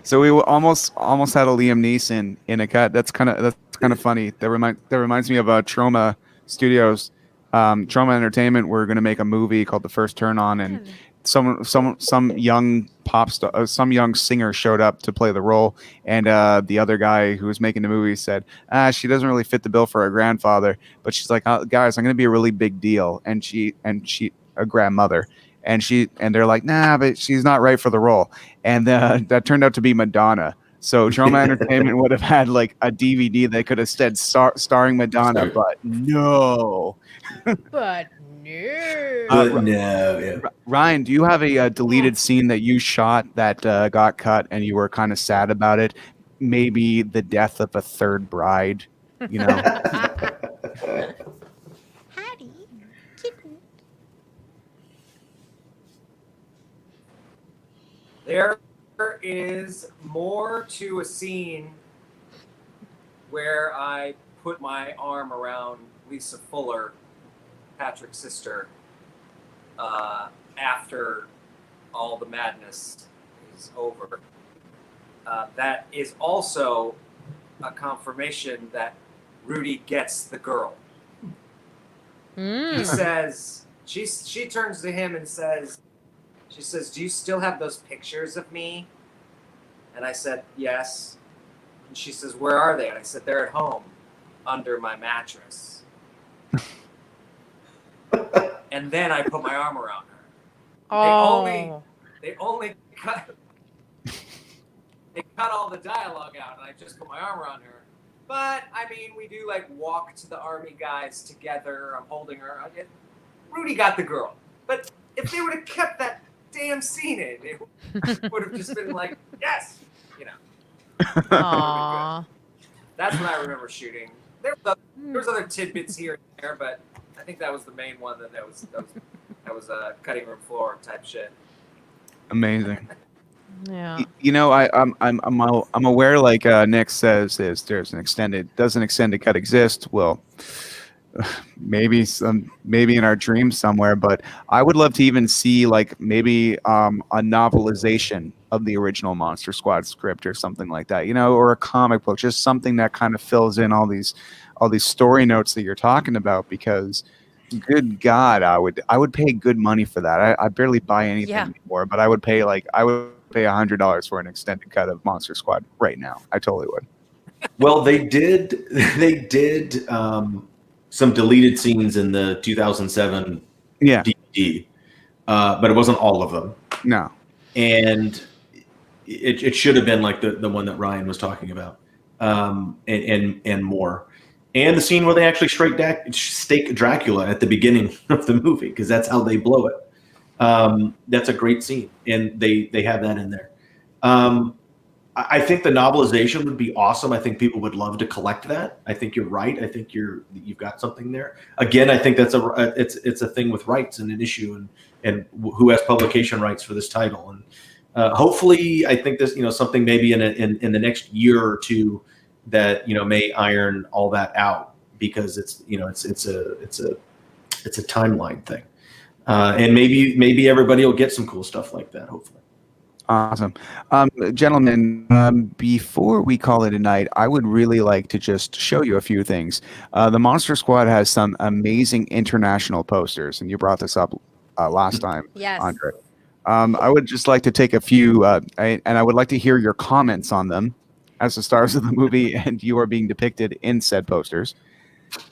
So we almost had a Liam Neeson in a cut. That's kind of funny. That reminds me of Trauma Studios, Trauma Entertainment. We're going to make a movie called The First Turn On, and some young pop star, some young singer showed up to play the role, and the other guy who was making the movie said, she doesn't really fit the bill for her grandfather, but she's like, guys, I'm going to be a really big deal, and she a grandmother, and they're like, nah, but she's not right for the role, and that turned out to be Madonna. So Trauma Entertainment would have had like a DVD that could have said starring Madonna, but no. But no. Ryan, do you have a deleted scene that you shot that got cut and you were kind of sad about it? Maybe the death of a third bride, Hattie, kitten. There is more to a scene where I put my arm around Lisa Fuller, Patrick's sister, after all the madness is over. That is also a confirmation that Rudy gets the girl. He says, she turns to him and says, do you still have those pictures of me? And I said, yes. And she says, where are they? And I said, they're at home, under my mattress. And then I put my arm around her. Oh. They only cut all the dialogue out, and I just put my arm around her. But I mean, we do like walk to the army guys together. I'm holding her. Rudy got the girl. But if they would have kept that damn scene in, it would have just been like, yes, Aww. That's what I remember shooting. There was other tidbits here and there, but I think that was the main one. That was a cutting room floor type shit. Amazing. Yeah. I'm aware, like Nick says, there's an extended cut exist? Well, maybe in our dreams somewhere, but I would love to even see like maybe a novelization of the original Monster Squad script or something like that, or a comic book, just something that kind of fills in all these story notes that you're talking about, because good God, I would pay good money for that. I barely buy anything anymore, but I would pay $100 for an extended cut of Monster Squad right now. I totally would. Well, they did some deleted scenes in the 2007 DVD, but it wasn't all of them. No. And it should have been like the one that Ryan was talking about, and more. And the scene where they actually stake Dracula at the beginning of the movie, because that's how they blow it. That's a great scene, and they have that in there. I think the novelization would be awesome. I think people would love to collect that. I think you're right. I think you've got something there. Again, I think that's it's a thing with rights and an issue, and who has publication rights for this title. And hopefully, I think this something maybe in the next year or two that may iron all that out, because it's a timeline thing, and maybe everybody will get some cool stuff like that. Hopefully. Awesome. Gentlemen, before we call it a night, I would really like to just show you a few things. The Monster Squad has some amazing international posters, and you brought this up last time, Yes. Andre. I would just like to take a few, and I would like to hear your comments on them as the stars of the movie and you are being depicted in said posters.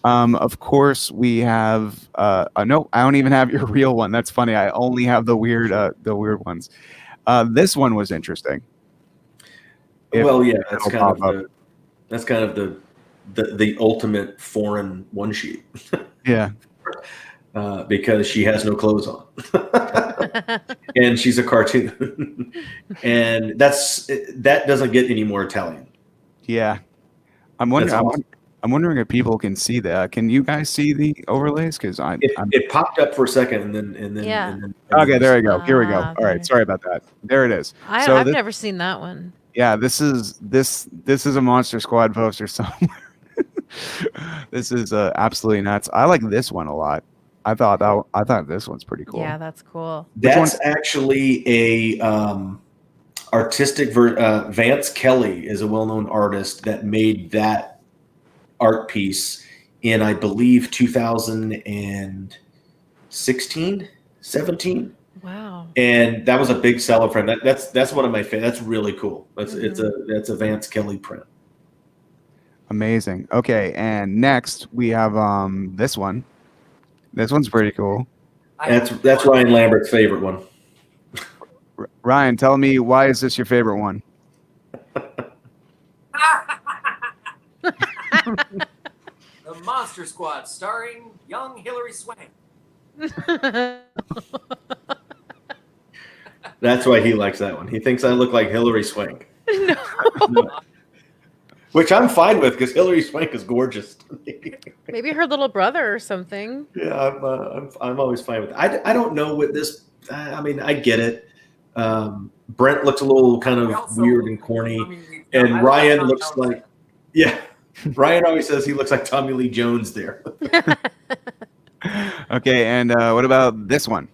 Of course, we have, no, I don't even have your real one. That's funny. I only have the weird ones. This one was interesting. Well, yeah, that's kind of the ultimate foreign one sheet. Yeah. because she has no clothes on, and she's a cartoon, and that doesn't get any more Italian. Yeah. I'm wondering. That's awesome. I'm wondering if people can see that. Can you guys see the overlays? Because It popped up for a second, and then Yeah. okay. There we go. Here we go. Ah, All right. there. Sorry about that. There it is. I've this- never seen that one. Yeah, this is a Monster Squad poster somewhere. This is absolutely nuts. I like this one a lot. I thought this one's pretty cool. Yeah, that's cool. That's actually a artistic. Vance Kelly is a well-known artist that made that art piece in, I believe, 2016, 17. Wow. And that was a big seller for him. That's one of my favorites. That's really cool. That's a Vance Kelly print. Amazing. Okay, and next we have this one. This one's pretty cool. That's Ryan Lambert's favorite one. Ryan, tell me, why is this your favorite one? The Monster Squad, starring young Hilary Swank. That's why he likes that one. He thinks I look like Hilary Swank. No. Which I'm fine with, because Hilary Swank is gorgeous. Maybe her little brother or something. Yeah, I'm always fine with it. I don't know what this. I mean, I get it. Brent looks a little kind of weird and corny, and Ryan looks like, Ryan always says he looks like Tommy Lee Jones there. Okay, and what about this one?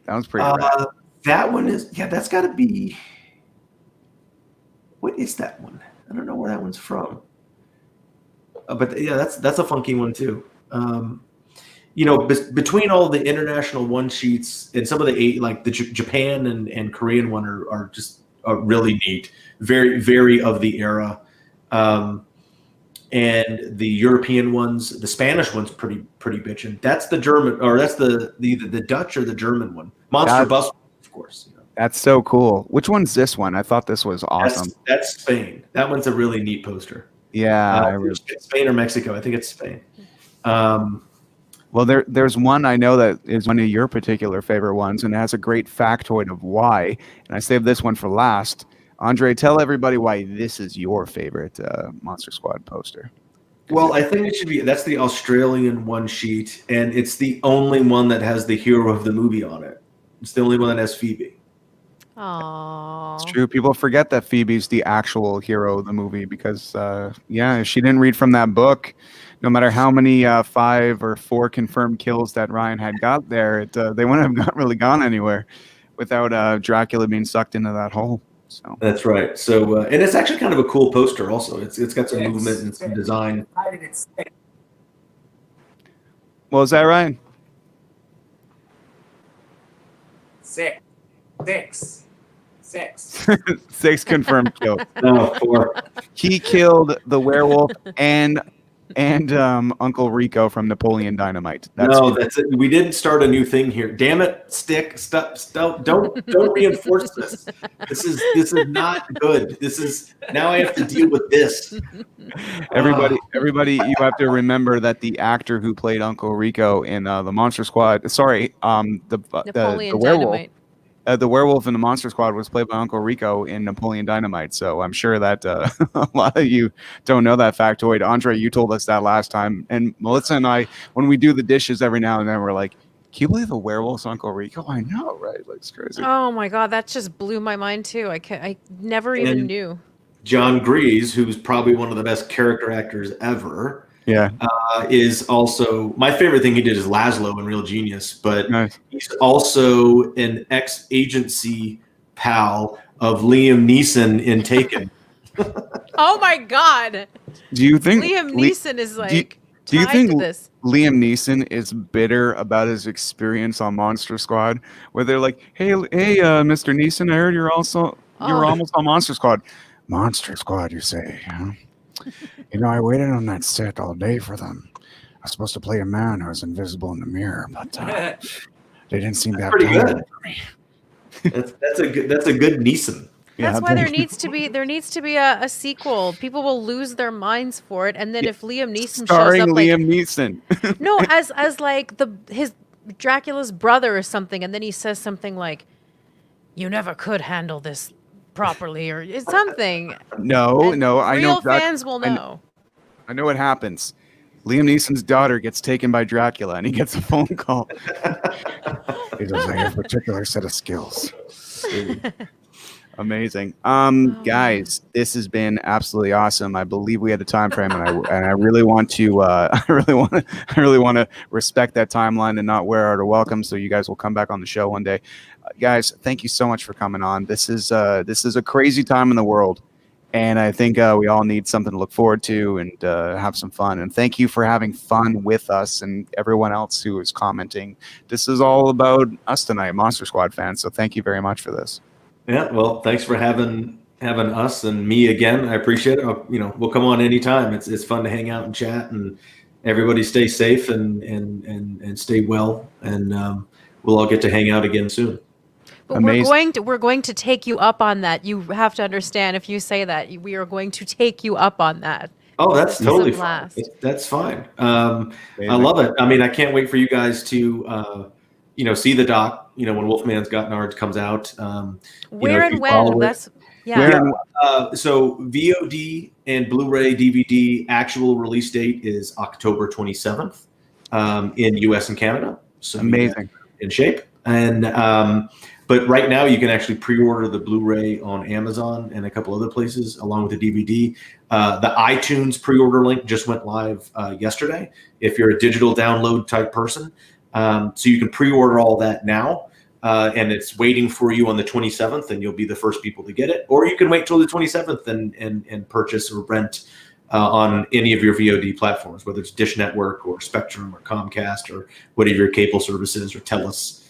That one's pretty rad. That one is, that's got to be. What is that one? I don't know where that one's from. But yeah, that's a funky one too. Between all the international one sheets and some of the like the Japan and Korean one are just really neat, very very of the era, and the European ones, the Spanish one's pretty bitchin'. That's the German, or that's the Dutch or the German one. Monster Bus, of course. That's so cool. Which one's this one? I thought this was awesome. That's Spain. That one's a really neat poster. Yeah, Spain or Mexico. I think it's Spain. Well, there's one I know that is one of your particular favorite ones, and it has a great factoid of why. And I saved this one for last. Andre, tell everybody why this is your favorite Monster Squad poster. Well, I think it should be. That's the Australian one sheet, and it's the only one that has the hero of the movie on it. It's the only one that has Phoebe. Aww. It's true. People forget that Phoebe's the actual hero of the movie because, if she didn't read from that book, no matter how many 5 or 4 confirmed kills that Ryan had got there, they wouldn't have really gone anywhere without Dracula being sucked into that hole. So that's right. So, and it's actually kind of a cool poster. Also, it's got some movement and some design. What was that, Ryan? 6. 6 confirmed kills. No, 4. He killed the werewolf and Uncle Rico from Napoleon Dynamite. That's it. We didn't start a new thing here. Damn it! Don't reinforce this. This is not good. Now I have to deal with this. Everybody, you have to remember that the actor who played Uncle Rico in the Monster Squad, the werewolf. Dynamite. The werewolf in the Monster Squad was played by Uncle Rico in Napoleon Dynamite. So I'm sure that a lot of you don't know that factoid. Andre, you told us that last time. And Melissa and I, when we do the dishes every now and then, we're like, can you believe the werewolf's Uncle Rico? I know, right? Like, it's crazy. Oh my God, that just blew my mind too. I never even knew. John Grease, who's probably one of the best character actors ever, is also, my favorite thing he did is Laszlo in Real Genius, but he's also an ex-agency pal of Liam Neeson in Taken. Oh my God. Do you think Liam Neeson is like do you tied think to this? Liam Neeson is bitter about his experience on Monster Squad, where they're like, hey, Mr. Neeson, I heard you're almost on Monster Squad. Monster Squad, you say? Huh? I waited on that set all day for them. I was supposed to play a man who was invisible in the mirror, but they didn't seem to have pretty time good. for me. That's a good Neeson. That's why there thank you. needs to be a sequel. People will lose their minds for it, and then if Liam Neeson Starring shows up, like, Liam Neeson. no, as like his Dracula's brother or something, and then he says something like, "You never could handle this properly," or it's something. No, And no, I know. real fans will know. I know what happens. Liam Neeson's daughter gets taken by Dracula, and he gets a phone call. He doesn't have a particular set of skills. Amazing. Guys, this has been absolutely awesome. I believe we had a time frame, and I really want to I really want to respect that timeline and not wear out a welcome, so you guys will come back on the show one day. Guys, thank you so much for coming on. This is a crazy time in the world, and I think we all need something to look forward to and have some fun. And thank you for having fun with us and everyone else who is commenting. This is all about us tonight, Monster Squad fans. So thank you very much for this. Yeah, well, thanks for having us and me again. I appreciate it. We'll come on anytime. It's fun to hang out and chat, and everybody stay safe and stay well, and we'll all get to hang out again soon. But we're going to take you up on that. You have to understand, if you say that, we are going to take you up on that. Oh, that's totally fine. That's fine. I love it. I mean, I can't wait for you guys to see the doc. When Wolfman's Got Nards comes out. Where and when? That's so VOD and Blu-ray DVD actual release date is October 27th in US and Canada. So amazing. In shape. And but right now you can actually pre-order the Blu-ray on Amazon and a couple other places along with the DVD. The iTunes pre-order link just went live yesterday if you're a digital download type person. So you can pre-order all that now, and it's waiting for you on the 27th, and you'll be the first people to get it. Or you can wait till the 27th and purchase or rent on any of your VOD platforms, whether it's Dish Network or Spectrum or Comcast or whatever your cable services or Telus.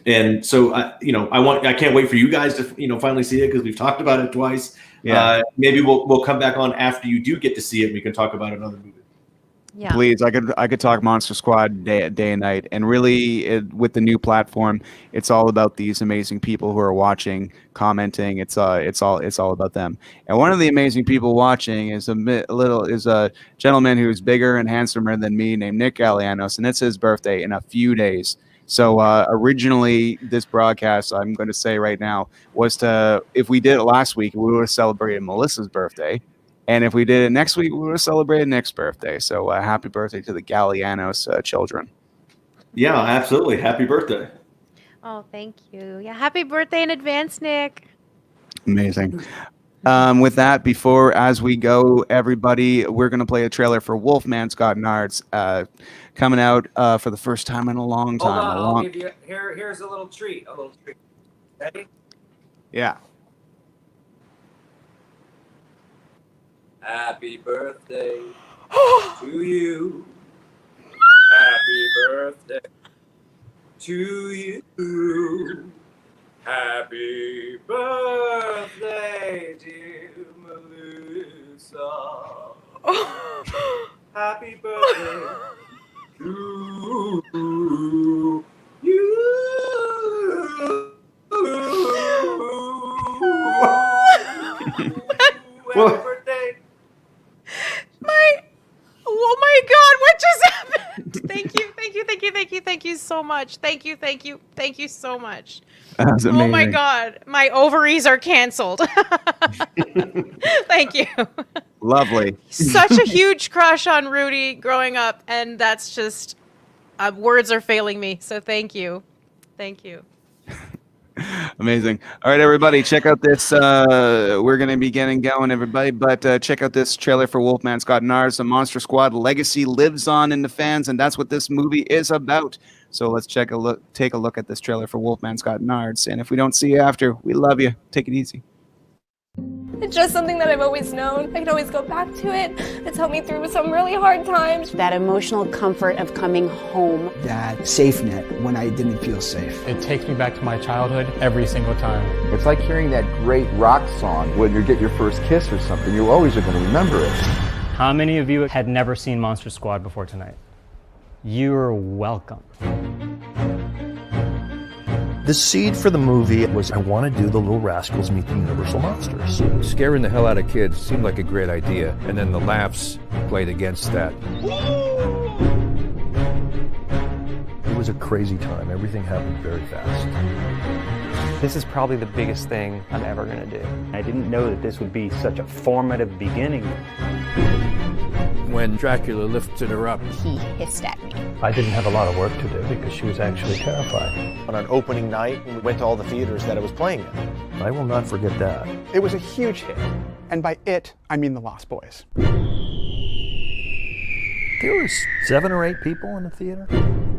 And so I can't wait for you guys to finally see it, because we've talked about it twice. Yeah. Maybe we'll come back on after you do get to see it. We can talk about another movie. Yeah. Please, I could talk Monster Squad day and night, and really with the new platform, it's all about these amazing people who are watching, commenting. It's all about them. And one of the amazing people watching is a gentleman who's bigger and handsomer than me, named Nick Gallianos, and it's his birthday in a few days. So originally, this broadcast, I'm going to say right now, was if we did it last week, we would have celebrated Melissa's birthday. And if we did it next week, we would have celebrated Nick's birthday. So happy birthday to the Gallianos children. Yeah, absolutely. Happy birthday. Oh, thank you. Yeah, happy birthday in advance, Nick. Amazing. With that, as we go, everybody, we're going to play a trailer for Wolfman's Got Nards, coming out for the first time in a long time. Hold on, I'll give you, here's a little treat. Ready? Yeah. Happy birthday to you. Happy birthday to you. Happy birthday, dear Melissa. Happy birthday to you. Happy birthday. Oh my God, what just happened? Thank you so much. Thank you so much. That was amazing. Oh my God, my ovaries are canceled. Thank you. Lovely. Such a huge crush on Rudy growing up, and that's just, words are failing me. So thank you. Amazing. All right, everybody, check out this. We're going to be getting going, everybody, but check out this trailer for Wolfman's Got Nards. The Monster Squad legacy lives on in the fans, and that's what this movie is about. So let's take a look at this trailer for Wolfman's Got Nards. And if we don't see you after, we love you. Take it easy. It's just something that I've always known. I can always go back to it. It's helped me through some really hard times. That emotional comfort of coming home. That safe net when I didn't feel safe. It takes me back to my childhood every single time. It's like hearing that great rock song when you get your first kiss or something. You always are going to remember it. How many of you had never seen Monster Squad before tonight? You're welcome. The seed for the movie was I want to do The Little Rascals Meet the Universal Monsters. Scaring the hell out of kids seemed like a great idea, and then the laughs played against that. It was a crazy time. Everything happened very fast. This is probably the biggest thing I'm ever going to do. I didn't know that this would be such a formative beginning. When Dracula lifted her up, He hissed at me. I didn't have a lot of work to do because she was actually terrified. On opening night, we went to all the theaters that it was playing in. I will not forget that. It was a huge hit. And by it, I mean the Lost Boys. There was 7 or 8 people in the theater.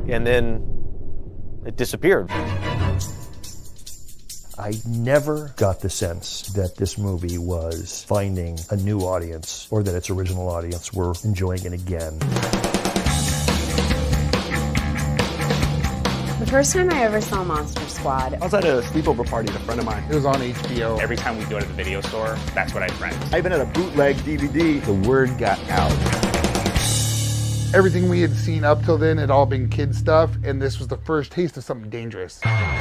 And then it disappeared. I never got the sense that this movie was finding a new audience or that its original audience were enjoying it again. The first time I ever saw Monster Squad, I was at a sleepover party with a friend of mine. It was on HBO. Every time we go to the video store, that's what I'd rent. I even had a bootleg DVD. The word got out. Everything we had seen up till then had all been kid stuff, and this was the first taste of something dangerous.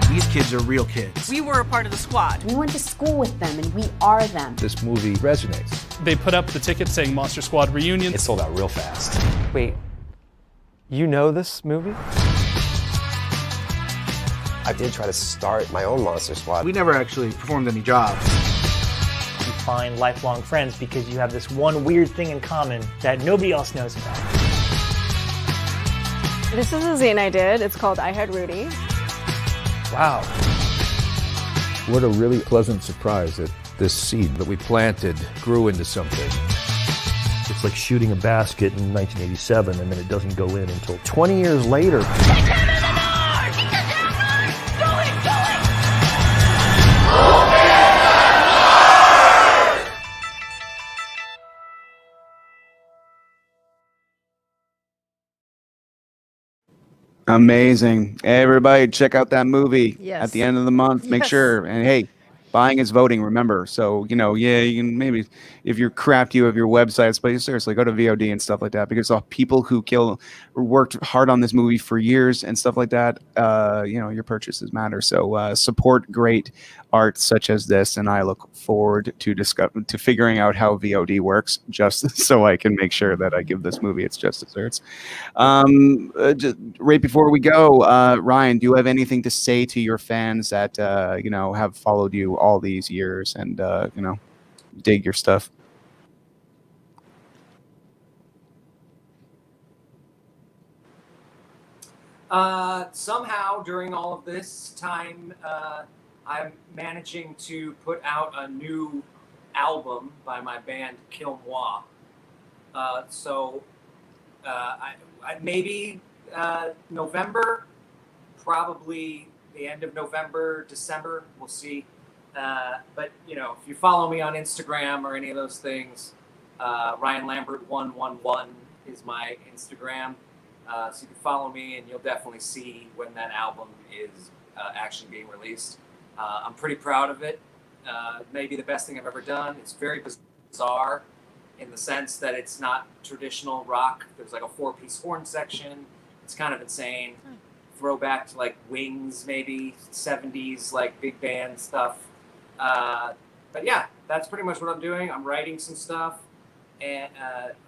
These kids are real kids. We were a part of the squad. we went to school with them and we are them. this movie resonates. They put up the ticket saying Monster Squad Reunion. It sold out real fast. Wait, you know this movie? I did try to start my own Monster Squad. We never actually performed any jobs. You find lifelong friends because you have this one weird thing in common that nobody else knows about. This is a zine I did. It's called I Had Rudy. Wow. What a really pleasant surprise that this seed that we planted grew into something. It's like shooting a basket in 1987 and then it doesn't go in until 20 years later. Amazing. Everybody check out that movie Yes. at the end of the month. Make Yes. sure. And hey, buying is voting, remember. So, yeah, you can maybe, if you're crapped, you have your websites, but seriously, go to VOD and stuff like that because the people who worked hard on this movie for years and stuff like that, your purchases matter. So support great art such as this, and I look forward to figuring out how VOD works, just so I can make sure that I give this movie its just desserts. Just right before we go, Ryan, do you have anything to say to your fans that have followed you all these years and dig your stuff? Somehow during all of this time, I'm managing to put out a new album by my band Kill Moi. Maybe November, probably the end of November, December, we'll see. But if you follow me on Instagram or any of those things, Ryan Lambert 111 is my Instagram. So you can follow me and you'll definitely see when that album is actually being released. I'm pretty proud of it. Maybe the best thing I've ever done. It's very bizarre in the sense that it's not traditional rock. There's like a 4-piece horn section. It's kind of insane. Throwback to like Wings, maybe 70s, like big band stuff. But yeah, that's pretty much what I'm doing. I'm writing some stuff and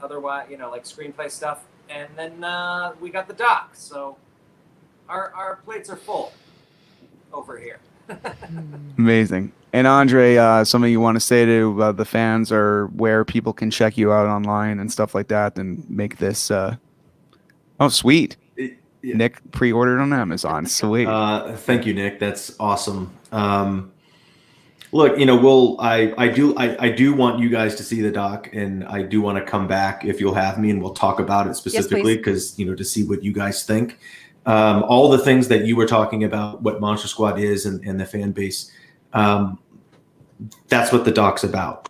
otherwise, like screenplay stuff. And then we got the doc. So our plates are full over here. Amazing. And Andre, something you want to say to the fans or where people can check you out online and stuff like that and make this sweet. Nick pre-ordered on Amazon. Sweet. Thank you, Nick. That's awesome. Look, I do want you guys to see the doc, and I do want to come back if you'll have me, and we'll talk about it specifically because to see what you guys think. All the things that you were talking about, what Monster Squad is and the fan base, that's what the doc's about.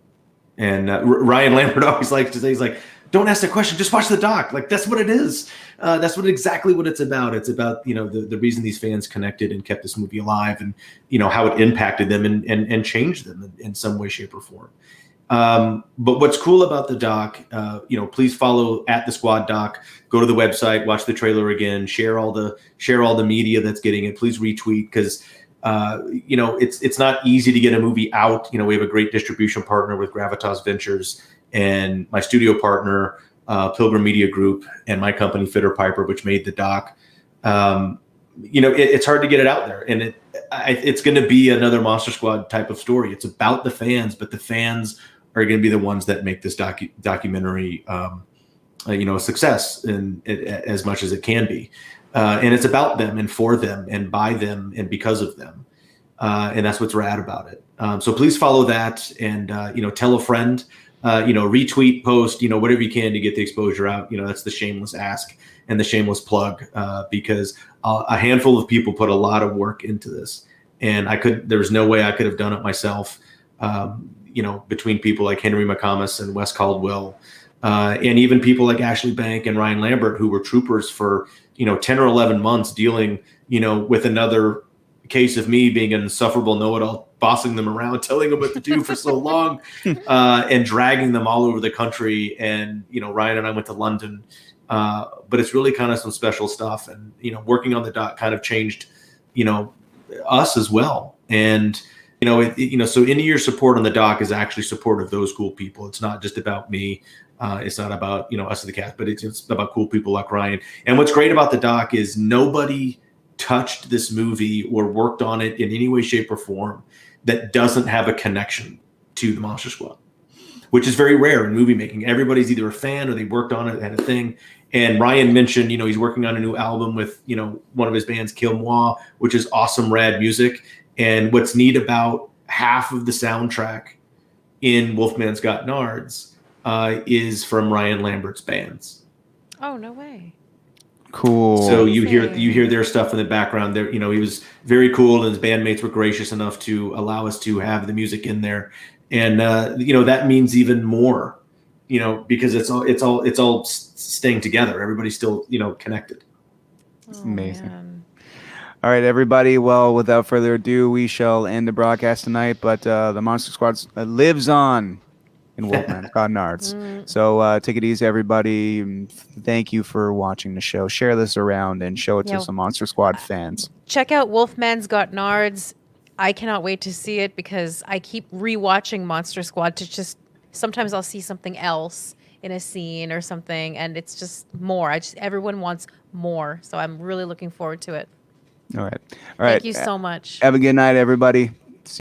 And Ryan Lambert always likes to say, he's like, don't ask the question, just watch the doc. Like, that's what it is. That's exactly what it's about. It's about, the reason these fans connected and kept this movie alive and, how it impacted them and changed them in some way, shape, or form. But what's cool about the doc, please follow @thesquaddoc, go to the website, watch the trailer again, share all the media that's getting it. Please retweet because It's not easy to get a movie out. We have a great distribution partner with Gravitas Ventures, and my studio partner, Pilgrim Media Group, and my company Fitter Piper, which made the doc. It's hard to get it out there, and it's going to be another Monster Squad type of story. It's about the fans, but the fans are going to be the ones that make this documentary, a success as much as it can be. And it's about them and for them and by them and because of them. And that's what's rad about it. So please follow that and, tell a friend, retweet, post, whatever you can to get the exposure out. That's the shameless ask and the shameless plug, because a handful of people put a lot of work into this, and there was no way I could have done it myself. Between people like Henry McComas and Wes Caldwell, and even people like Ashley Bank and Ryan Lambert, who were troopers for 10 or 11 months dealing with another case of me being an insufferable know-it-all, bossing them around, telling them what to do for so long, and dragging them all over the country. And Ryan and I went to London, but it's really kind of some special stuff. And working on the doc kind of changed us as well. And so any of your support on the doc is actually support of those cool people. It's not just about me. It's not about us as the cast, but it's about cool people like Ryan. And what's great about the doc is nobody touched this movie or worked on it in any way, shape, or form that doesn't have a connection to the Monster Squad, which is very rare in movie making. Everybody's either a fan or they worked on it, had a thing. And Ryan mentioned, he's working on a new album with, one of his bands, Kill Moi, which is awesome, rad music. And what's neat about half of the soundtrack in Wolfman's Got Nards is from Ryan Lambert's bands. Oh, no way. Cool. So you hear their stuff in the background there. He was very cool, and his bandmates were gracious enough to allow us to have the music in there. And that means even more, because it's all staying together. Everybody's still, connected. It's amazing. Man. All right, everybody. Well, without further ado, we shall end the broadcast tonight. But the Monster Squad lives on in Wolfman's Got Nards. So take it easy, everybody. Thank you for watching the show. Share this around and show it to some Monster Squad fans. Check out Wolfman's Got Nards. I cannot wait to see it because I keep rewatching Monster Squad to just sometimes I'll see something else in a scene or something, and it's just more. Everyone wants more, so I'm really looking forward to it. All right. Thank you so much. Have a good night, everybody.